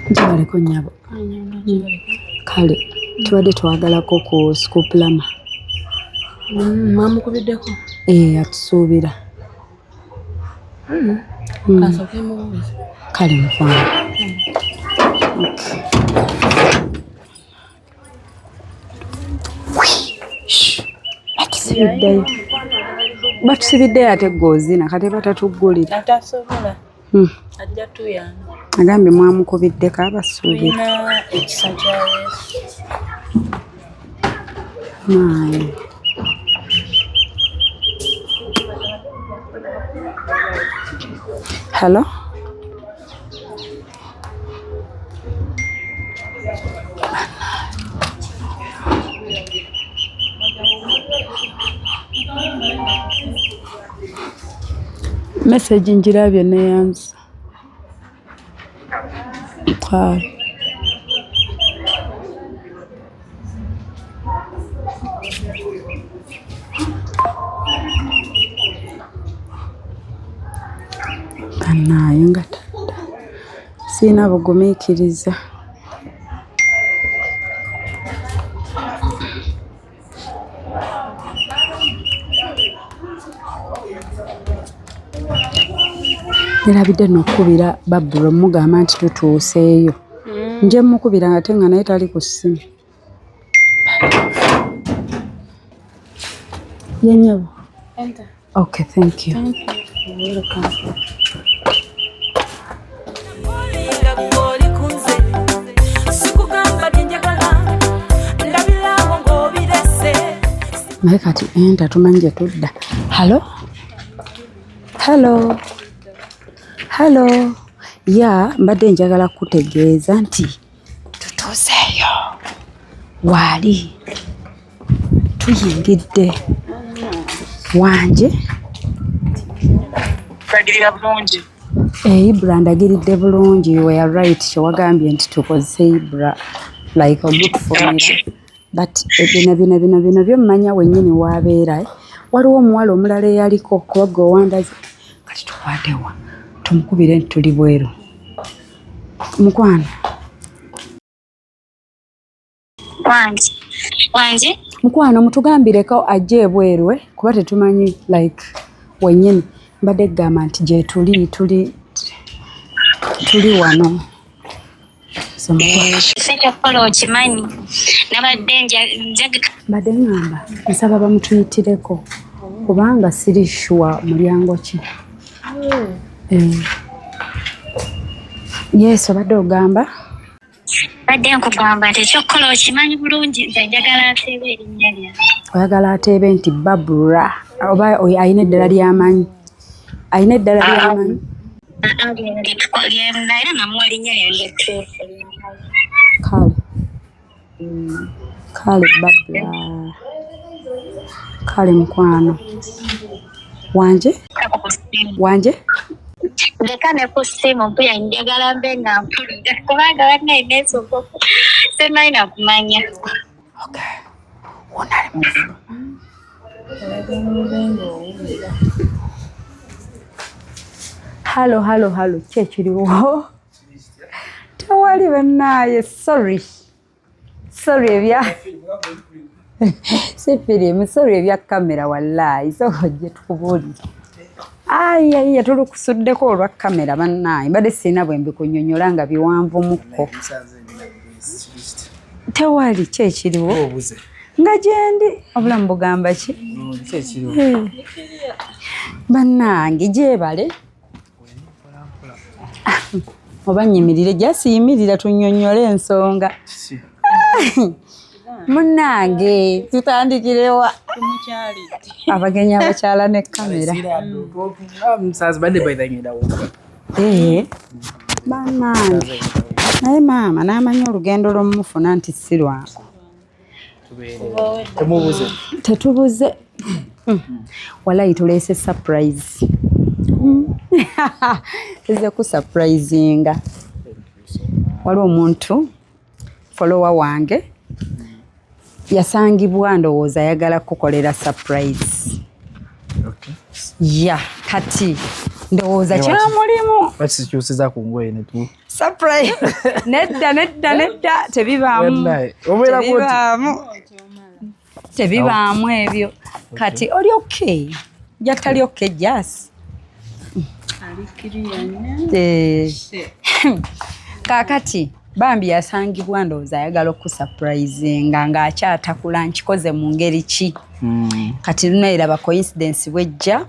Nkibaleko nnyabo. Kale tubadde twagalako ku skuplama. Mwamukubiddeko? Atusuubira. Kale mukwano. Batusibiddeyo ate goozina kati batatuggulira. Atasobola. Ajja tuyamba. Agambye mwamukubiddeko abasuubira. Tulina ekisa kya Yesu. Maayi. Hello? Message njirabye neyanza. Kale. Nayo nga sina bugumiikiriza. Nerabidde n'okukubira Babula mugamba nti tutuuseeyo. Nje mukubira ate nga naye tali ku ssimu. Yennyabo. Enter. Okay, thank you. Thank you. Welcome. Naye kati enta tumanyi gye tudda. Hello. Ya mbadde njagala kutegeeza nti tutuuseeyo waali tuyingidde wanje Ibra ndagiridde bulungi. You were right kyewagambye nti tukozese Ibra like olukufumira but bino byemmanya wennyini waabeera waliwo omuwala omulala eyaliko kuba gwe owandaze kati tukwatewa tumukubire nti tuli bweru mukwano wanje mukwano mutugambireko ajje ebweru kuba tetumanyi like wennyini mbadde gamba nti gye tuli wano sekyakola okimanyi nabadde mbadde ngamba nsaba bamutuyitireko kubanga siri sure mulyango ki yes obadde ogamba badde nkugamba nti ekyokukola okimanyi bulungi nze njagala ateebe erinnya lyange oyagala ateebe nti Babura oba ayina eddala ly'amanyi era namuwa linnya lyange ettuufu kale Babura kale mukwano wanje leka ne ku ssimu mpuya njagala mbe nga mpulira kubanga bannayina ensogofu senalina kumanya halo kyekiriwo tewali bannaaye sorry sorry ebya kamera wallahi sogye tukubuulire Ai tulukusuddeko olwa kamera bannaayi mbadde sirina bwe mbikunyonnyola nga biwanvu mukko tewali kyekiriwo nga gyendi obulamu bugamba ki bannange gyebale oba nyimirire gyasiyimirira tunnyonnyole ensonga munnange tutandikirewa abagenyi abakyala ne kamera bannange naye maama n'amanya olugendo lwomufuna nti si lwangu tetubuze walayi tuleese surprise tuze kusurprisinga waliwo omuntu follower wange yasangibwa ndowooza ayagala kukolera surprise kati ndowooza kyamulimu bakikyusiza ku ngoye netu surprise nedda tebibaamu ebyo kati oli okay jatali okay jas kakati bambi yasangibwa ndowooza ayagala okusurprisinga ng'akyatakula nkikoze mu ngeri ki kati lunairaba coincidence bwejja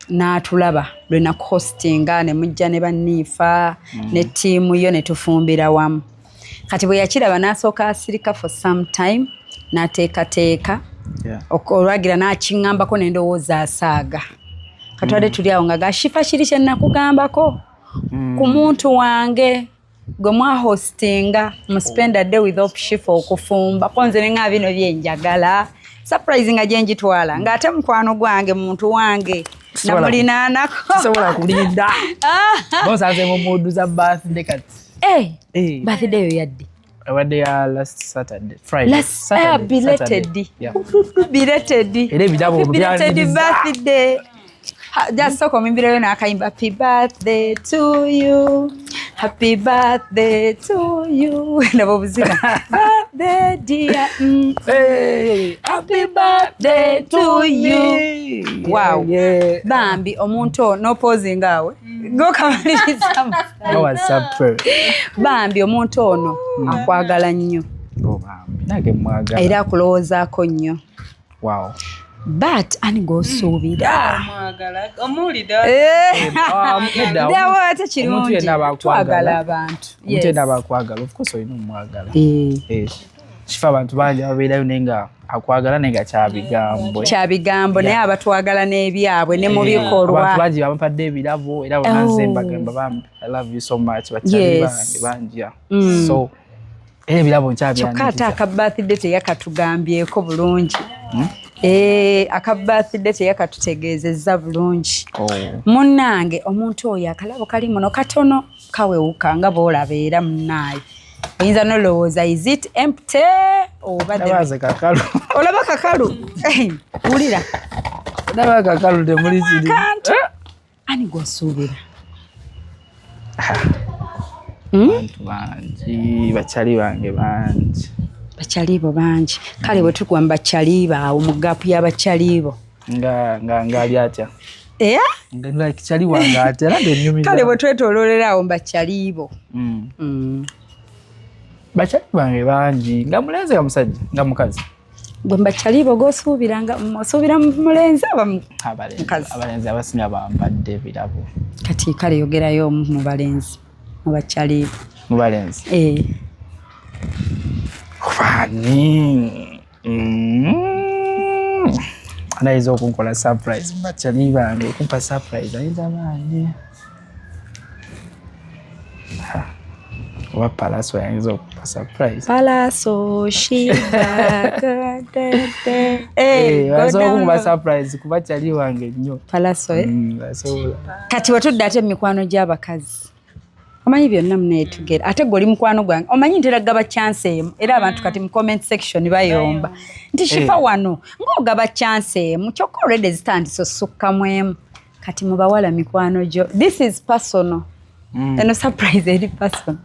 n'atulaba lwe nakuhostinga ne mujja ne banniifa ne ttiimu yo ne tufumbira wamu kati bwe yakiraba n'asooka asirika for some time n'ateekateeka olwagira n'akiŋŋambako n'endowooza asaaga katwadde tuli awo nga gashifa kiri kye nakugambako ku muntu wange gwe mwahostinga muspenda day with opshifa okufumba konze nenga bino byenjagala surprise nga gyenjitwala ng'ate mukwano gwange muntu wange namulinanako sobola kulinda bosanze mu modu za birthday kati birthday yo yadde abadde ya last Saturday Friday belated era ebitabo birthday just so komimbireyo n'akayimba happy birthday to you happy birthday to you nabo buzina birthday dear happy birthday to you wow bambi omuntu no posing awe go kamaliriza bambi omuntu ono akwagala nnyo nage mwagala era akulowoozaako nnyo but ani gosuubira ndawo ate kirungi twagala abantu omuntu yenna abakwagala of course olina omwagala kifa abantu bangi ababeerayo naye nga akwagala naye nga kyabigambo naye abatwagala n'ebyabwe ne mu bikolwa abantu bangi bampadde ebirabo era bonanze mbagamba bambi I love you so much bakyali bangi so ebirabo nkyabyaniriza kyokka ate aka birthday teyakatugambyeko bulungi aka birthday teyakatutegeezezza bulungi munnange omuntu oyo akalabo kali muno katono kawewuka nga boolaba era munnaayo oyinza nolowooza is it empty obaze kakalu olaba kakalu wulira olaba kakalu temuli kiri ani gwosuubira bantu bangi bakyali bange bangi bakyaliibo bangi kale bwe tugwa mu bakyaliibo awo mu gaapu y'abakyaliibo nga ali atya like kyali wange ate era ndenyumiza kale bwe twetooloolera awo mu bakyaliibo bakyali bange bangi nga mulenzi nga musajja nga mukazi gwe mu bakyaliibo g'osuubira osuubira mulenzi aba mukazi abalenzi abasinga bambadde ebirabo kati kale yogerayo mu balenzi mu bakyaliibo mu balenzi Fani. Anaweza okunkola surprise. Bakyali bange okumpa surprise ayinza bangi. Oba Palaso yayinza okumpa surprise. Palaso shiba kadete. Wazo okumpa surprise ku bakyali bange nnyo. Palaso kati watudde ate mikwano gy'abakazi. Omanyi byonna muneetugera ate gwe oli mukwano gwange omanyi ntera gaba chance emu era abantu kati mu comment section bayomba nti shifa wano ng'ogaba chance emu kyokka already zitandise osukkamu emu kati mu bawala mikwano gyo this is personal eno surprise eri personal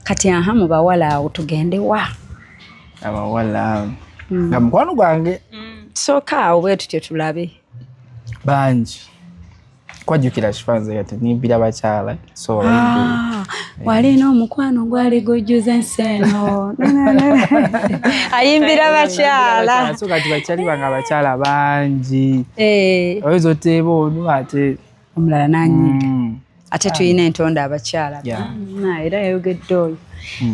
kati mu bawala awo tugende wa abawala nga mukwano gwange sooka awo bwe tutyo tulabe bangi kwajjukira kifanze yati nimbira bakyala so walina omukwano gwali gujjuza enseno ayimbira bakyala so kati bakyali banga bakyala bangi oyinza oteeba onu ate omulala nanyiga ate tulina entonda abakyala era yayogedde oyo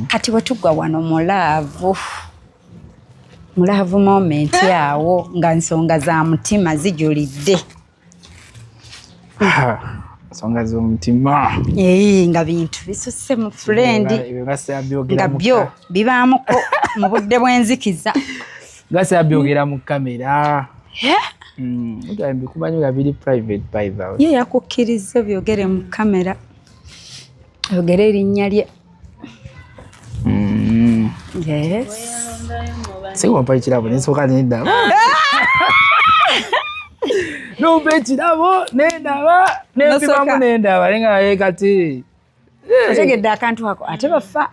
kati wetugwa wano mulaavu moment awo nga nsonga za mutima zijulidde songa z'omutima nga bintu bisusse mu friend nga byo bibaamuko mu budde bw'enzikiza gasa byogera mu kamera mutambi kumanyi nga biri private by the way ye yakukkiriza byogere mu kamera yogere erinnya lye yes siwampa ekirabo nensooka nendaba Numpe ekirabo nendaba nempimamu nendaba nenga kati otegedde akantu ako ate bafa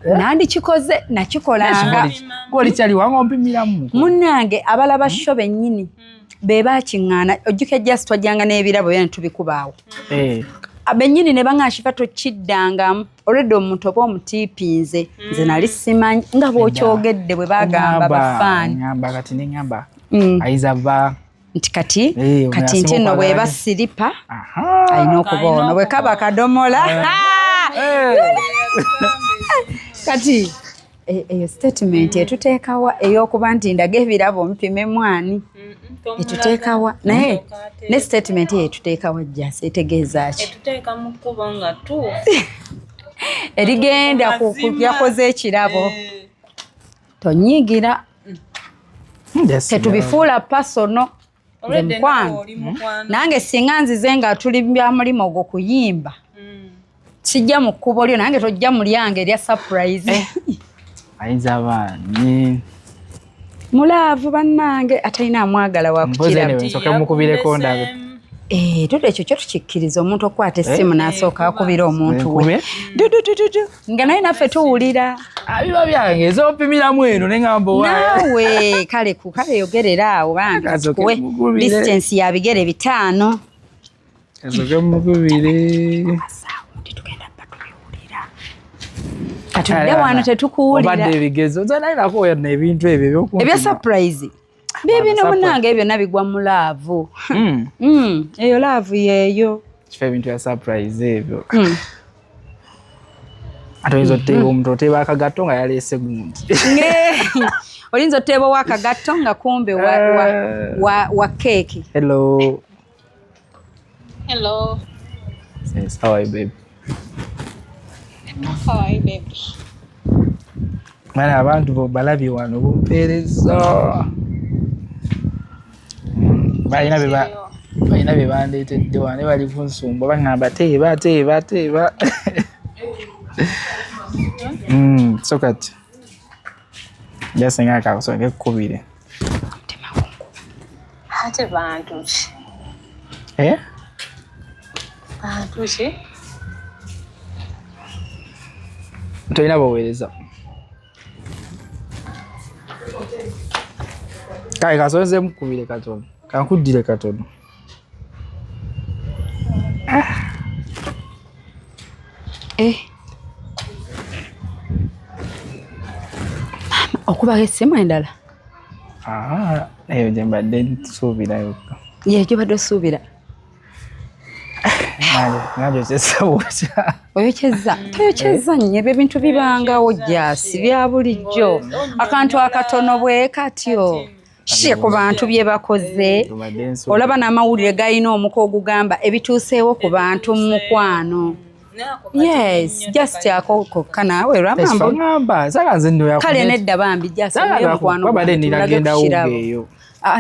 nandikikoze nakikolanga goli kyali wange ompimiramu munnange abalaba sho bennyini be bakiŋŋaana ojjuka just twajjanga n'ebirabo byane tubikubaawo bennyini ne baŋŋaashifa tokiddangamu olwedde omuntu oba omutiipinze nze nali simanyi nga bw'okyogedde bwe bagamba bafaani ŋŋamba kati neŋŋamba ayinza va nti kati nti nno bweba siripa alina okuba ono bwe kaba kadomola kati eyo statement etuteekawa ey'okuba nti ndaga ebirabo mpime mwani etuteekawa naye ne statement eyo etuteekawa jjasi etegeeza ki etuteeka mu kkubo nga tu erigenda yakoze ekirabo tonyigira tetubifuula pasono nze mukwano nange singa nzize nga tuli bya mulimu ogwo kuyimba kijja mu kkubo lyo nange tojja mu lyange erya surprise ayinza abaani mulaavu bannange atalina amwagala wakukirabmukubireko ndabe tuto ekyo kyo tukikkiriza omuntu okukwata essimu n'asooka akubira omuntu we nga naye naffe tuwulira biba byange ezompimiramu eno neŋŋamba naawe kale yogerera awo bange kuwe distance ya bigere 5 ezoke mukubire katudde wano tetukuwulira obadde ebigezo nze nalinako yonna ebintu ebyo ebya surprise Bibi no munange ebyo nabigwa mu laavu. Eyo laavu yeyo. Kifa ebintu ya surprise ebyo. Atoyinza oteeba omuntu oteeba akagato nga yaleese gundi. Olinza oteeba wakagato nga kumbe wa cake. Hello. Hello. Yes, how are you, babe? How are you, babe? Mana abantu bo balabye wano bumpeereza. Balina bye bandeetedde wano bali kunsumba baŋŋamba teeba. So kati jasenga akakusonga ekkubire. Ate bantu ki? Bantu ki? Tolina boweereza. Kale kasonze mukubire katono. Kankuddire katono. Okuba essimu endala. Eyo gye mbadde nsuubira yokka. Gye badde osuubira. Nayokyeza bwotya. Toyokyeza nnyo ebyo ebintu bibangawo gyasi bya bulijjo. Akantu akatono bwe katyo. Shye ku bantu bye bakoze. Olaba n'amawulire galina omuko ogugamba ebituuseewo ku bantu mu mukwano. Yes, just akokka naawe Ngamba saka nze nno yakubye. Kale nedda bambi jasomye mukwano. Wabadde niragenda wugeeyo.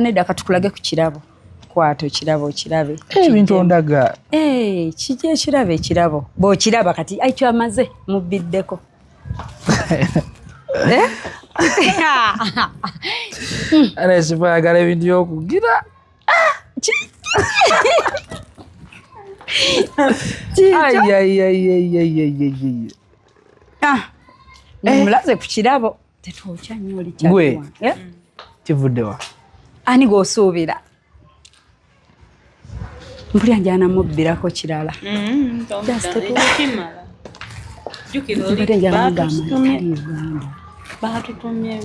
Nedda katukulage ku kirabo. Kwato kirabo kirabe. Ebintu ondaga. Kijje ekirabo. Bw'okiraba kati ayitwa amaze mubbiddeko. Ana sibaagala ebintu by'okugira. Mulaze ku kirabo. Tetwokya nnyo oli kyali. Gwe kivuddewa. Ani g'osuubira? Mpulira njana mubbirako kirala.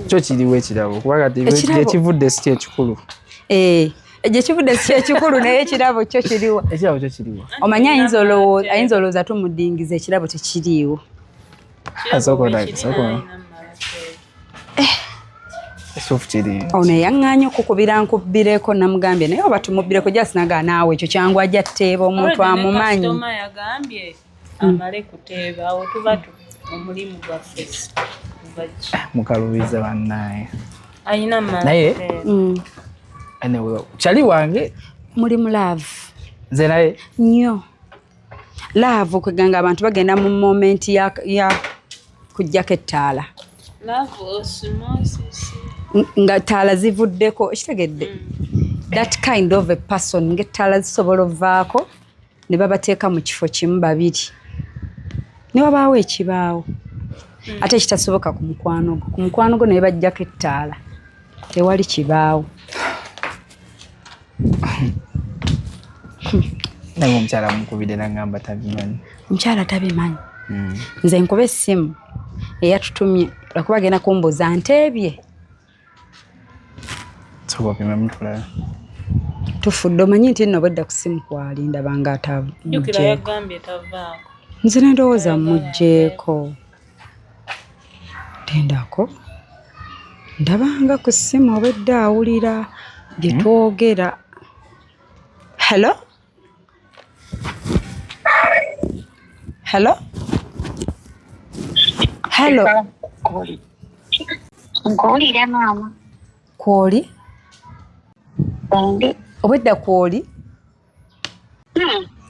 Kyo kiriwo ekirabo kuba kati ekivudde si kyekikulu. Gye kivudde si kyekikulu naye ekirabo kyo kiriwo. Ekirabo kyo kiriwo. Omanyi ayinza olowooza tumudingiza ekirabo tekiriiwo. Ono yaŋŋaanya okukubira nkubbireko namugambye naye oba tumubbireko jasinaga naawe ekyo kyangu ajja tteeba omuntu amumanyi. Yagambye amale kuteeba awo tuba omulimu gwaffe. Mukalubiza bannaye. Ayina naye kyali wange muli mu laavu. Nze naye nnyo laavu kweganga abantu bagenda mu momenti ya kujjako ettaala. Nga ttaala zivuddeko ekitegedde. That kind of a person ng'ettaala zisobola ovaako ne babateeka mu kifo kimu babiri. Ne wabaawo ekibaawo. Ate ekitasoboka ku mukwano gwo naye bajjako ettaala. Tewali kibaawo. Naye omukyala mukubire n'angamba tabimanyi. Omukyala tabimanyi. Nze nkuba essimu eyatutumye lwakuba agenda kumbuuza nteebye. Sobapima mutulala. Tufudde omanyi nti nno bwedda ku ssimu kwalinda banga atavudde. Jukira yagambye tavaako. Nze ne ndowooza mmuggyeeko. Tendako. Ndabanga ku ssimu obwedda awulira gye twogera. Hello? Hello? Hello? Nkuwulira maama. Kwoli? Obwedda kwoli?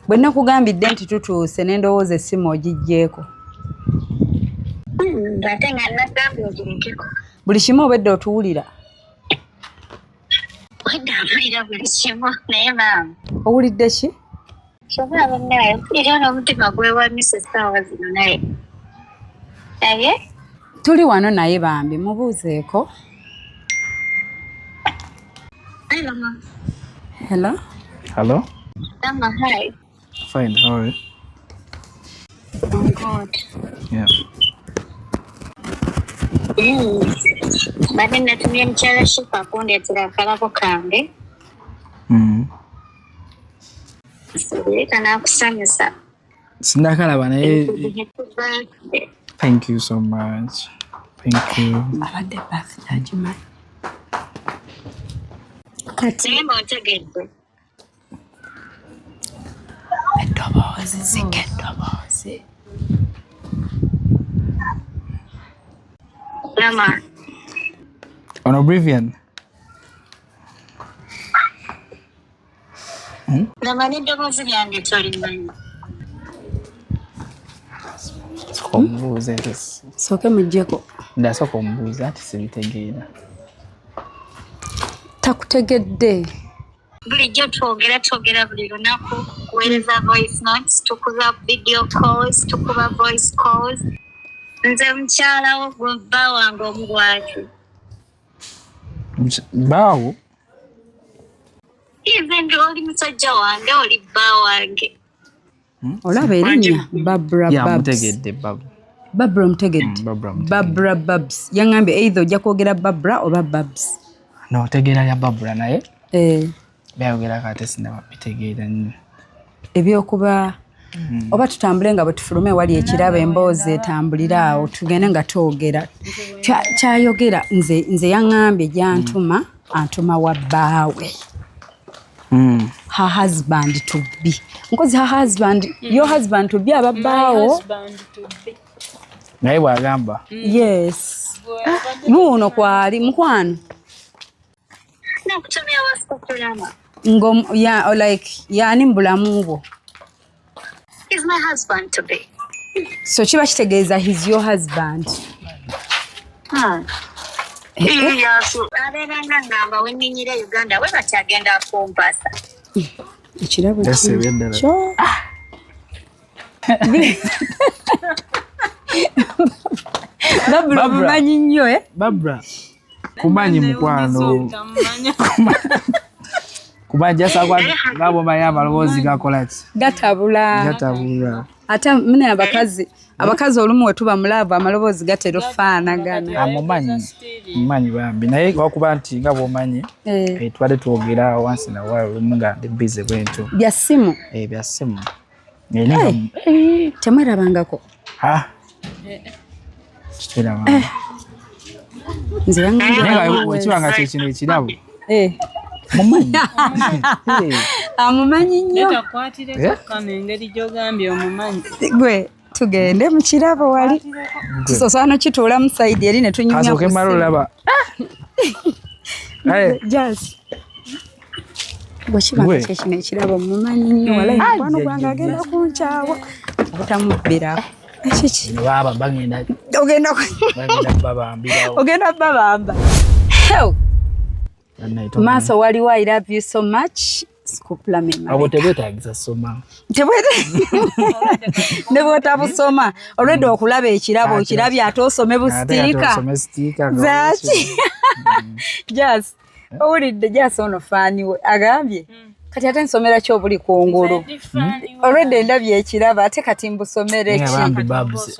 Bwe nakugambidde nti tutuuse ne ndowooza essimu ogiggyeeko. Ate nga nagambye ogirekeko. Buli kimu obwedda otuwulira? Obwedda mpulira buli kimu naye maama. Owulidde ki? Kyova bannaye mpulira n'omutima gwewanise essaawa zino naye. Naye? Tuli wano naye bambi mubuuzeeko. Hi, Mama. Hello? Hello? Mama, hi. Fine, how are you? Oh, God. Yeah. Bade natumia mchala shuka kunde tirakalako kange. Kana kusanyusa. Sindakalaba naye. Thank you so much. Thank you. Abadde birthday Juma. Kati mbotegedde. Eddoboozi zike eddoboozi. Lama. On Oblivion. Lama n'eddoboozi lyange tolimanyi. Kombuuze. Soke mujjeko. Ndasooka omubuuza ati sibitegeera. Takutegedde. Bulijjo twogera buli lunaku kuweereza voice notes, tukuba video calls, tukuba voice calls. Nze mukyala wo gwe bba wange omugwaki. Baawo? Ize ndi oli musajja wange oli bba wange. Olaba erinnya Barbara Babs. Ya mutegedde Barbara. Barbara mutegedde. Barbara Babs. Yangambye either ojja kwogera Barbara oba Babs. No, tegeera ya Barbara naye. Byayogera kate sinaba bitegeera nnyo. Ebyokuba oba tutambule nga bwe tufulume wali ekirabo emboozi etambulira awo tugende nga twogera. Kyayogera nze yaŋŋambye gyantuma antuma wa bbaawe. Her husband to be. Nkozi her husband, your husband to be ababbaawo. Naye bwagamba. Yes. Luno kwali mukwano. Nakutumia wasikukulama. Yani mbulamu bwo. He's my husband to be. So kiba kitegeeza he's your husband. Abeera nga ngamba wenninyira Uganda we bakyagenda kumpasa. Ekirabo kyo. Barbara mumanyi nnyo Barbara. Kumanyi mukwano. Kubanja sagwa ngabo baya amaloboozi gakola ki? Gatabula. Ate mune abakazi olumu we tuba mulava amaloboozi gatera ofaanagana. Mumanyi bambi naye wakuba nti nga bw'omanyi twali twogera once in a while olumu nga ndi busy bwentyo. Bya ssimu? Bya ssimu. Temwerabangako? Kitwerabanga. Nze yangambye wekibanga kyekino ekirabo. Mumanyi. Amumanyi nnyo. Netakwatire kano engeri gy'ogambye omumanyi. Gwe tugende mu kirabo wali. Tusosaano kituula mu sayidi eri ne tunyumya ku simu. Asooke olaba. Jazz. Bwekibanga kyekino ekirabo mumanyi nnyo wala mukwano gwange agenda kunkyawa. Obutamubbirako. Ekiki? Baba bagenda. Ogenda babamba. Maso waliwo I love you so much. Skupla mema. Abo tebwetaagisa soma. Ne bwotabusoma. Already okulaba ekirabo okirabye ate osome busitiika. Zaki. Just. Owulidde just ono faani we. Agambye. Kati ate nsomera ki obuli kungulu. Already ndabye ekirabo ate kati mbusomere ki.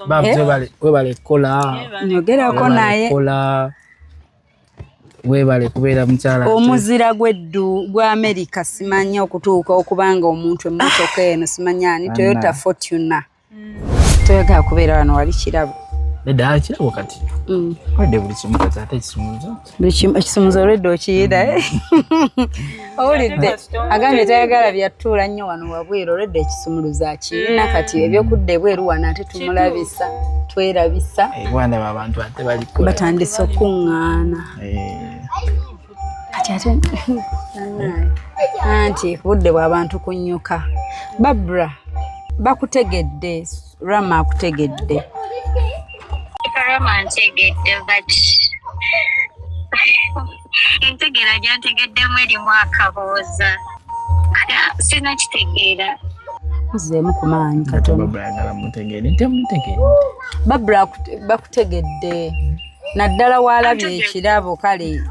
Babs webale kola. Nyogerako naye. Webale kubeera mukyala. Omuzira gwa America simanya okutuuka okubanga omuntu emmotoka eno simanya ani Toyota Fortuner. Toyota kubeera wano wali kirabo. Nedda kirabo kati. Wadde buli kimu kati ate ekisumuzo. Ekisumuzo olwedde okiyida. Owulidde agambye tayagala byattuula nnyo wano wabweru olwedde ekisumuluzo akirina kati ebyokudda ebweru wano ate tumulabisa twerabisa. Bwana abantu ate balikola. Batandise okuŋŋaana. Kati ate anti budde bw'abantu kunnyuka. Barbara bakutegedde. Rama akutegedde. Rama ntegedde but entegera gyantegeddemu erimu akabooza. Sina kitegeera. Muzeemu ku maanyi katono. Barbara bakutegedde. Naddala waalabye ekirabo kale.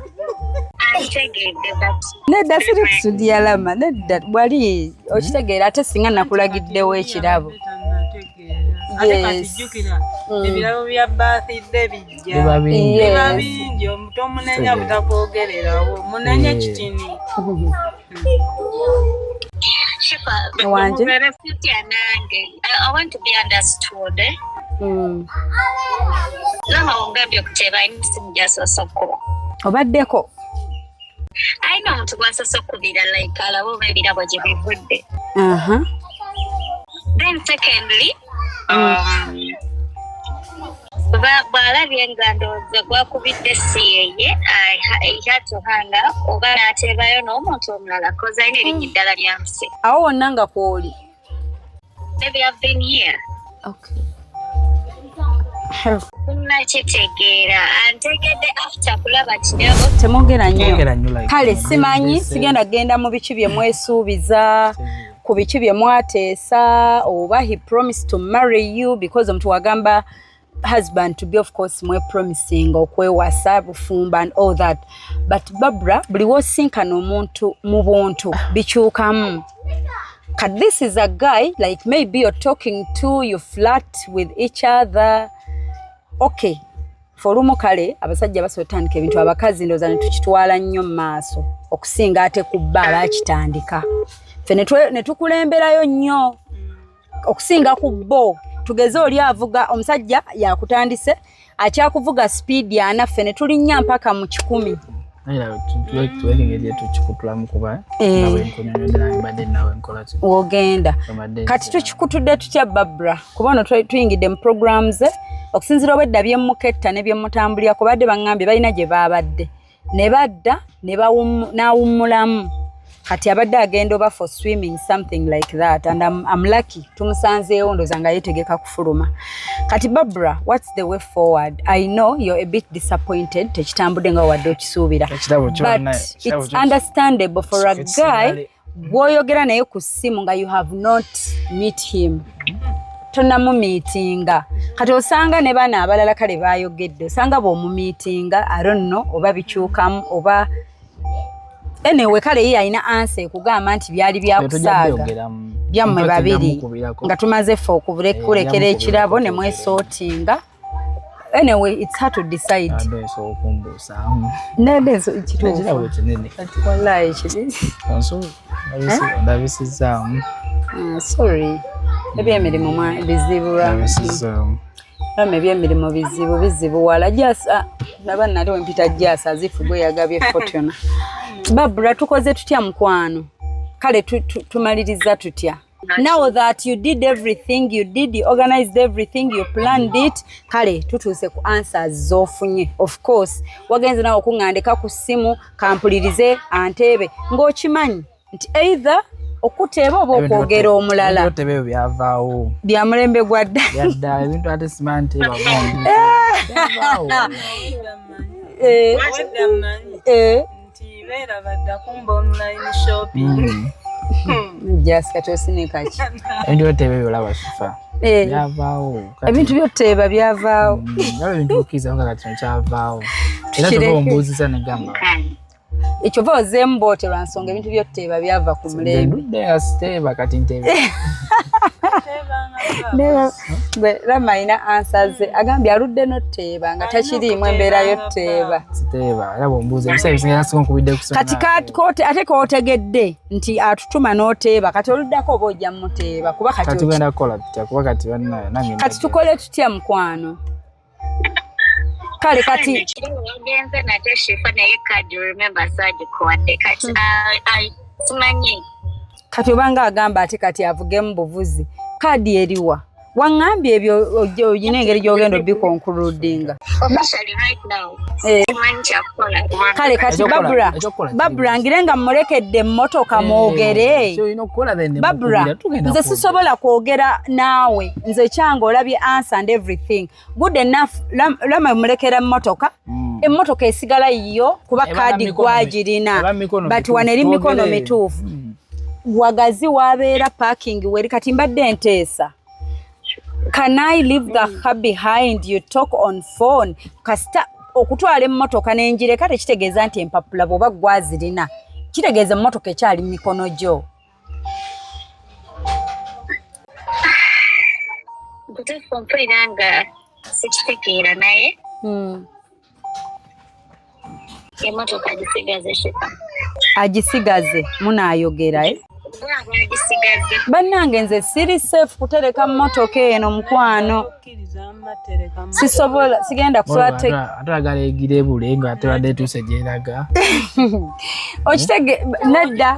Nedda siri kusudya Lama. Nedda wali okitegeera ate singa nakulagiddewo ekirabo. ate kati jjukira ebirabo bya birthday bijja biba bingi omuto omunenya butakwogererawo munenya kitini Shifa, Wanje? I want to be understood. Lama ongambye okuteba insimuja sosoko. Obaddeko? Ayina omuntu gwasosokubira like alabo ebirabo gye bivudde. Then secondly, bw'alabye nga ndowooza gwakubidde si yeye he had to hang up oba n'ateebayo n'omuntu omulala cause ayina erinnya eddala lya muse. Awo wonna nga kwoli? Maybe I've been here. Okay. Nakitegeera antegedde after kulaba kirabo. Temwogera nnyo. Kale simanyi sigenda genda mu biki bye mwesuubiza ku biki bye mwateesa oba he promised to marry you because omuntu wagamba husband to be of course mwe promising okwewasa bufumba and all that, but Barbara buli wosinkana omuntu mu buntu bikyukamu. Cause this is a guy like maybe you're talking to, you flirt with each other. Okay, folumu kale abasajja basotandika ebintu abakazi ndoza netukitwala nnyo mu maaso okusinga ate ku bba bakitandika ffe ne tukulemberayo nnyo okusinga ku bo. Tugeze oli avuga omusajja yakutandise akyakuvuga speed yana ffe ne tulinnya mpaka mu 10. Wogenda kati tukikutudde tutya Barbara kuba ono tuyingidde mu programs okusinzira obwedda byemmuketta ne byemmutambulira kubadde baŋŋambye balina gye baabadde ne badda ne n'awummulamu kati abadde agenda oba for swimming something like that and I'm lucky tumusanzeewo ndoza nga yeetegeka kufuluma. Kati Barbara, what's the way forward? I know you're a bit disappointed tekitambudde nga wadde okisuubira, but it's understandable for a guy gw'oyogera naye ku ssimu nga you have not meet him tonamumiitinga kati osanga ne bana abalala kale baayogedde osanga bw'omumiitinga I don't know oba bikyukamu oba anyway kale ye alina answer ekugamba nti byali byakusaaga byammwe babiri nga tumaze ffe okukulekera ekirabo ne mwesootinga. Anyway, it's hard to decide. Sorry. Ebyemirimu bizibu ebyemirimu bizibu wala jasa naba nali wempita jasa azifugwe yagabye fotona. Barbara tukoze tutya mukwano kale tumaliriza tutya. Now that you did everything, you organized everything, you planned it, kale tutuuse ku answers zofunye. Of course, wagenze nawo okungandika ku simu kampulirize antebe ng'okimanyi nti either okuteeba oba okwogera omulala. Ebyo byavaawo. Bya mulembe gwa dda. Yadda ebintu ate simante babongi. Nti beera badda kumba online shopping. Just katosine kaki. Ebintu by'oteeba olaba shifa. Byavaawo. Ebintu by'oteeba byavaawo. Ngalo ebintu okiza nga kati kyavaawo. Era tubombuuziza ne gamba. Ekyo va ozembote lwa nsonga ebintu by'oteeba byava ku mulembe. Ndudde asiteeba kati nteeba. Rama ina answers agambye aludde n'oteeba nga takiriimu embeera y'oteeba. Siteeba era bw'ombuuza ebisa ebisinga singa nkubidde kusoma. Kati ate kootegedde nti atutuma n'oteeba kati oluddako oba ojja muteeba kuba kati tugenda kukola tutya kuba kati nange kati tukole tutya mukwano. Kale kati ogenze nate shifa naye kadi remember sagikuwadde kati simanyi kati obanga agamba ate kati avugemu buvuzi kadi eriwa waŋŋambye ebyo oyina engeri gy'ogenda obikonkuludinga. Kale kati Barbara ngire nga mmulekedde emmotoka mwogere. Barbara nze sisobola kwogera naawe nze kyange olabye answer and everything good enough lama mulekera emmotoka emmotoka esigala yiyo kuba kadi gwagirina but waneri mikono mituufu wagazi wabeera parking weri kati mbadde nteesa. Can I leave the car behind? You talk on phone. Kasita okutwala emmotoka n'enjireka tekitegeeza nti empapula bw'oba gwazirina. Kitegeeza emmotoka ekyali mu mikono gyo. Okutuufu mpulira nga sikitegeera naye emmotoka agisigaze Shifa. Agisigaze munaayogera bannange nze siri safe kutereka mmotoka eno mukwano sisobola sigenda kusobola atagala egire bulengo atebadde tuse gyeraga okitege nedda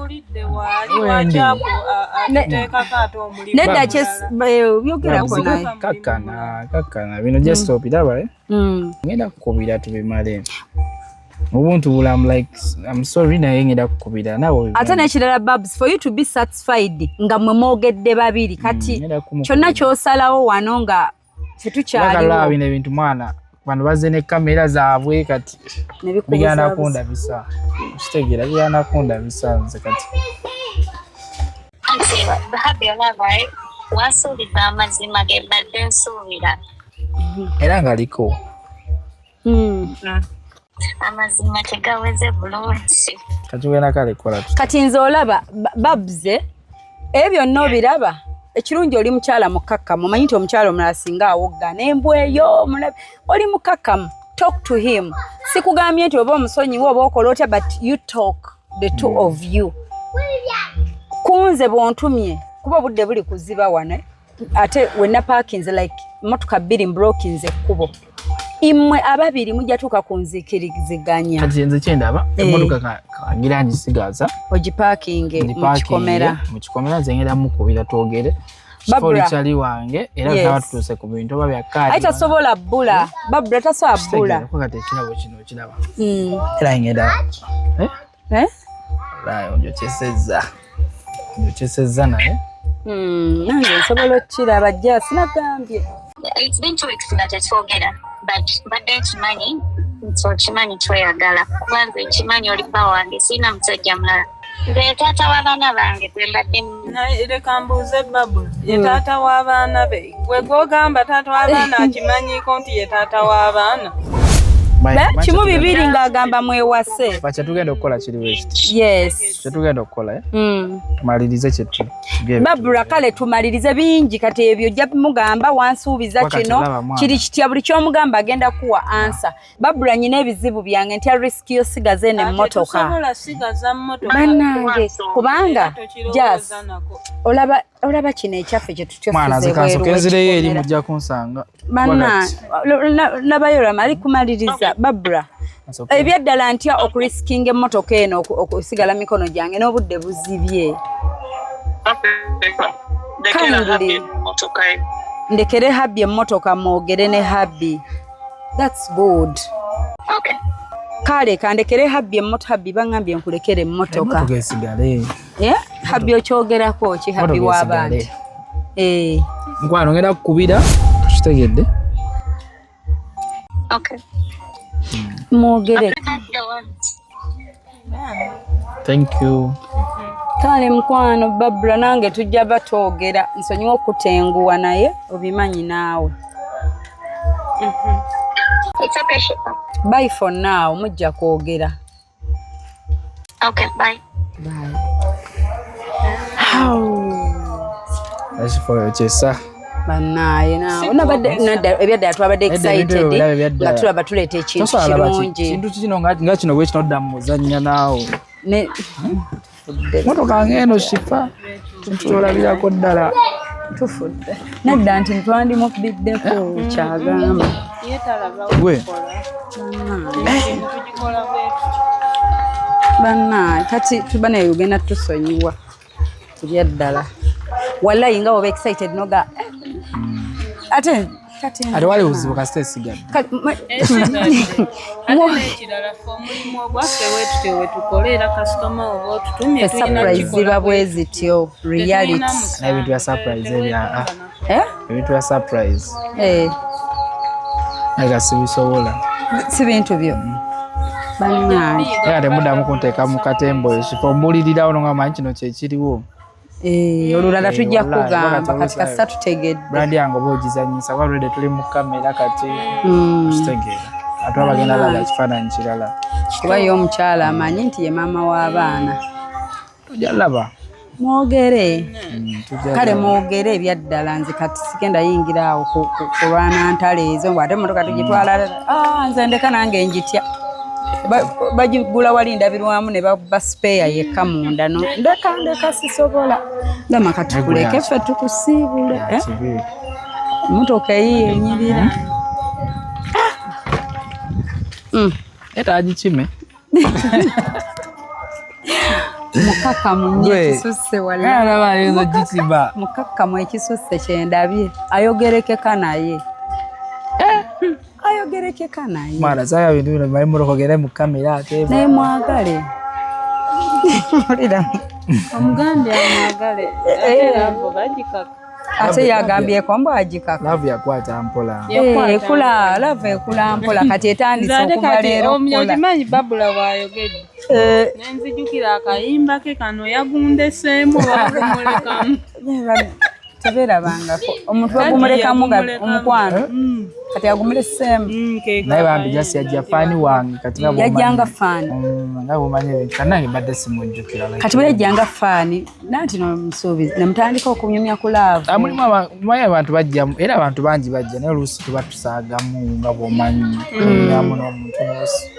byogerako naye kakkana bino just stop iraba ngenda kukubira tubimale obuntu bulamu like I'm sorry naye ngenda kukubira nawe ate nekirala Babs for you to be satisfied nga mwe mwogedde babiri kati kyonna kyosalawo wano nga fetukyaliwo bino ebintu mwana bano bazze ne kamera zaabwe kati bigenda kunda bisa kitegera bigenda kunda bisa nze kati bahabi olabaye wasuubiza amazima ge badde nsuubira era ngaliko amazima tegaweze bulungi katugenda kale kola kati nze olaba Babs ebyo byonna obiraba ekirungi oli mukyala mukakkamu omanyi nti omukyala omulala singa awogga n'embwa eyo oli mukakkamu talk to him sikugambye nti oba omusonyiwa oba okola otya but you talk the two of you kunze bwontumye kuba obudde buli kuziba wano ate wenna parkinze like motoka bbiri mblokinze ekkubo imwe ababiri mujja tuuka kunzikiriziganya kati nze kyendaba emmotoka kangira ngisigaza ogiparkinge mu kikomera nze ngenda mukubira twogere kifoli kyali wange era taba tutuuse ku bintu oba byakkaadi ayi tasobola bbula Babula tasobola bbula kati ekirabo kino okiraba era ngenda onjokyesezza naye nange nsobola okukiraba jja sinagambye It's been 2 weeks that twogera but nkimanyi nti kimanyi tweyagala kubanza ekimanyi oli bba wange sirina musajja mulala nze taata w'abaana bange gwe mbadde leka mbuuze Babula ye taata w'abaana be gwe gwogamba taata w'abaana akimanyiko nti ye taata w'abaana kimu bibiri ng'agamba mwewase kyetugenda okukola kiri west yes kyetugenda okukola tumalirize kyetu Babula kale tumalirize bingi kati ebyo ojja mugamba wansuubiza kino kiri kitya buli kyomugamba agenda kuwa ansa Babula nyina ebizibu byange nti riski yosigaze n'emmotoka bannange kubanga jas olaba kino ekyaffe kyetutyofuzeebweru eri mujja kunsanga banna nabayolama ali kumaliriza Babula ebyaddala ntya okuriskinga emmotoka eno okusigala mikono gyange n'obudde buzibye ndekere Habi emmotoka mwogere ne Habi that's good kale kandekere Habi emmotoka Habi bangambye nkulekere emmotoka Habi okyogerako ki Habi w'abantu nkwano ngenda kukubira tukitegedde mwogere thank you kale mukwano Babula nange tujja batwogera nsonyiwa okutenguwa naye obimanyi naawe bye for now mujja kwogera kyesa bannaye naawe ebyaddala twabadde excited nga tulaba tuleeta ekintu kirungi kintu kino nga kino bwe kino odda muzannya naawe motoka ngeno Shifa tutolabirako ddala tufudde nedda nti ntwandimubiddeko kyagamba gwe bannaye kati tuba naye ugenda tusonyiwa ebyaddala wallayi nga woba excited noga ate wali buzibu kasita esigadde surprise ziba bwe zityo reality ebintu bya surprise ebintu bya surprise naga sibisobola si bintu byo bannaye era temuddamu kunteeka mu katembo Shifa ombulirirawo nongamanyi kino kyekiriwo olulala tujja kugamba kati kasita tutegedde brandi yange oba ogizanyisa balwedde tuli mu kamera kati kitegeera ate abagenda laga ekifaananyi kirala kuba ye omukyala amanyi nti ye maama w'abaana ojja laba mwogere kale mwogere ebyaddala nze kati sigenda yingira awo kulwana ntale ezo ng'ate emmotoka tugitwala nze ndeka nange njitya bagigula wali ndabirwamu ne baspeya yekka munda no ndeka sisobola ndama kati kuleke ffe tukusiibule emmotoka eyiyo enyirira eta agikime mukakamu nnyo ekisusse walaayinza gisiba mukakamu ekisusse kyendabye ayogerekeka naye ayogerekeka naye mwana saya bintu bino bali mulokogere mu kamera ate naye mwagale omuganda amwagale ate abo bagikaka ate yagambye mbu agikaka laavu yakwata mpola ekula laavu ekula mpola kati etandise okuva leero okimanyi babula bw'ayogedde nenzijukira akayimba ke kano yagundeseemu bagumulekamu tebeerabangako omuntu bagumulekamu omukwano kati yagumuleseemu naye bambi jasi yajja faani wange kati yajjanga faani nga bumanyi kanange badde simujjukira kati bweyajjanga faani nanti nomusuubizi nemutandika okunyumya ku laavu mumanyi abantu bajjamu era abantu bangi bajja naye oluusi tuba tusaagamu nga bwomanyi yamu n'omuntu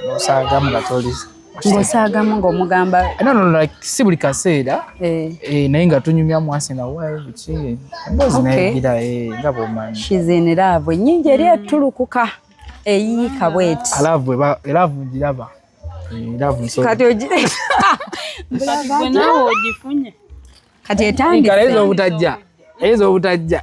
nosaagamu gatolisa ng'osaagamu ng'omugamba no si buli kaseera naye nga tunyumyamu asena waayo biki emboozi nayegira nga bwomanyi kiziniraavu ennyingi eri etulukuka eyiika bweti elaavu ngiraba kati gwe naawe ogifunye kati etandise eyinza obutajja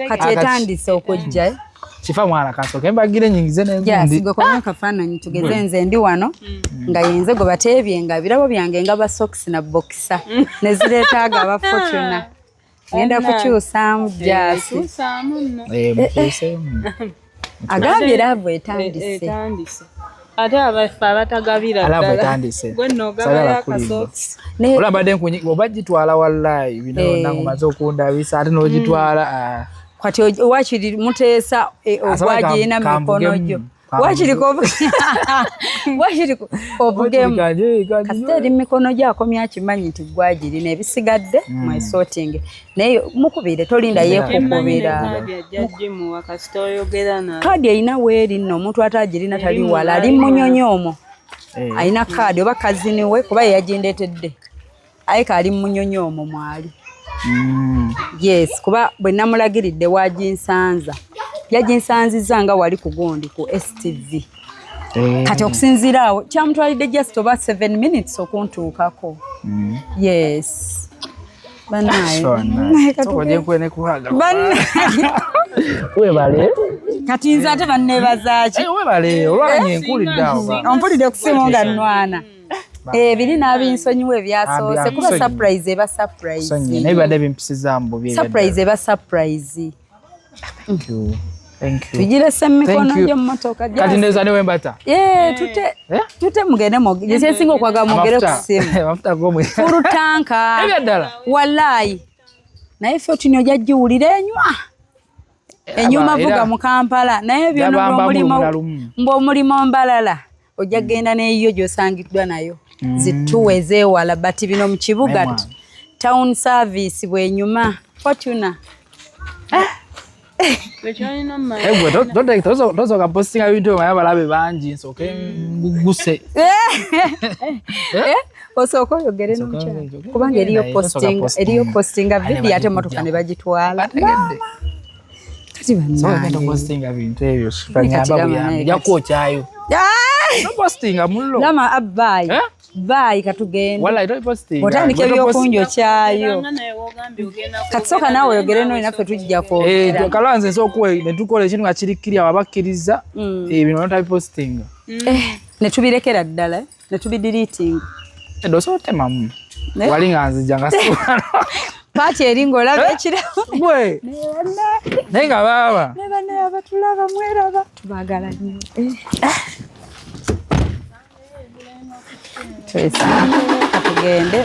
kati etandise okujja kifa mwana kasooka embagire nyingize n'engundi konya akafaananyi tugeze nze ndi wano nga yenze gwe bateebye nga birabo byange nga basokisi na bokisa ne zireetaaga abafotuna ngenda kukyusaamu jaasi agambye laavu etandise ate abaffe abatagabira gwe noogabayo akasokisi olabadde oba gitwala wallayi bino nange omaze okundabisa ate n'ogitwala kati wakiri muteesa ogwagirina mikono gyo wakiri obugemu kasita eri mikono gyo akomya kimanyi nti gwagirina ebisigadde mwesotinge naye mukubire tolinda yeekukubira kaadi erina weeri nno omuntu atagirina tali wala ali munyonyoomo alina kaadi oba kazini we kuba yeyagindeetedde aye kaali munyonyoomo mwali yes kuba bwe namulagiridde waginsanza yaginsanziza nga wali ku gundi ku STV kati okusinziira awo kyamutwalidde just oba 7 minutes okuntuukako yes webale kati nze ate banneebazaaki webale olwalanye enkulidde awo ompulidde kusimu nga nnwana biri n'abinsonyiwa ebyasoose kuba surprise eba surprise naye bibadde bimpisiza mbubi surprise eba surprise tugirese mumikono gy'emmotoka kati ndeeza ne wembata tute mugende gyesinga okwaga mugere ku simu fulutanka wallayi naye ffe otini ojja giwulira enyuma vuga mu Kampala naye byonna ng'omulimu mbalala ojja genda n'eyiyo gy'osangiddwa nayo zituwa ezeewala bati bino mu kibuga town service bwenyuma fortuna tosoka postinga bintu omanya balabe bangi nsooke nguguse osooka oyogere n'omukyala kubanga eriyo postinga vidiyo ate emmotoka ne bagitwala kati postinga bintu ebyo jakwokyayo postinga mullo lama abayi bayi katugenda otandika ebyokunjo kyayo kati soka naawe oyogere no inaffe tujja kwogera kalanze nsobola okuwa ne tukola ekintu nga kirikkirya wabakkiriza bino notabipostinga ne tubirekera ddala ne tubidiriitinga osobola otemamu wali nga nzija nga paati eri ng'olaba ekirabo gwe naye nga baaba ne banne abatulaba mweraba tubaagala nnyo twesa katugende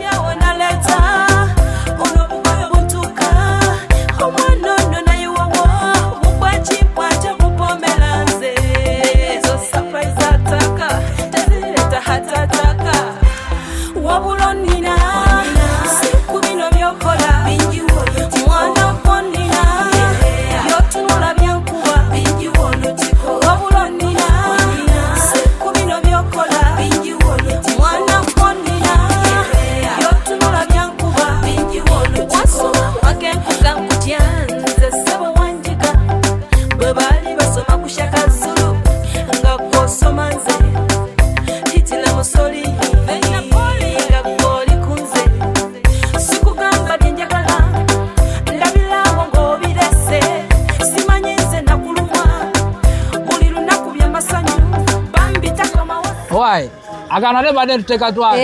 yawona leta olobukoyo butuka omwana ono naye wawo mukwakikwate mupomelanze ezo surprise ataka tezireta hatataka Why? Agana never did take at one.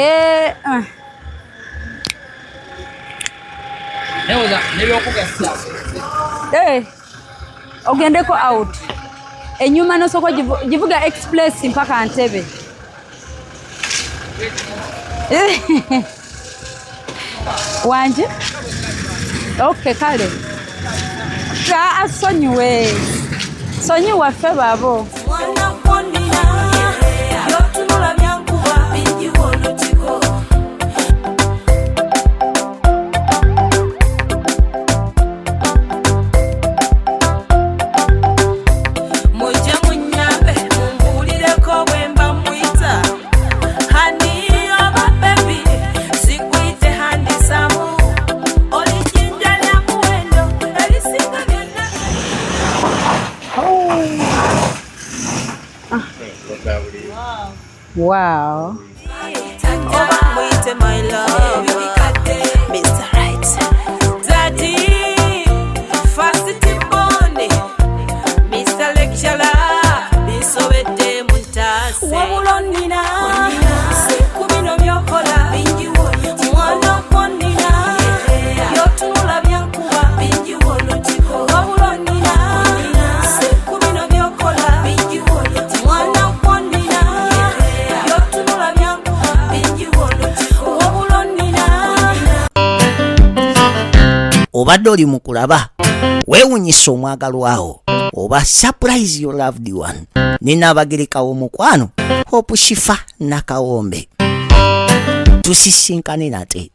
Ogendeko out. Enyuma no soko jivuga express mpaka Antebe. Wanje? Okay, kale. Sonyiwe. Sonyiwa fe babo. Wow. My love, Mr. Right, Daddy, Facility Bonnie, Mr. Lecturer, Bisobete Muntase, Wabulonina, Sikubino Yokola, Mwana Ponina, Yotula Biancuba, Wabulonina, Sikubino Yokola, Mwana Ponina, Yotula Biancuba. Obadde oli mu kulaba weewunyisa omwagalwawo oba surprise your loved one. Nina abagereka w'omukwano Hope Shifa Nakawombe. Tusisinkane nate.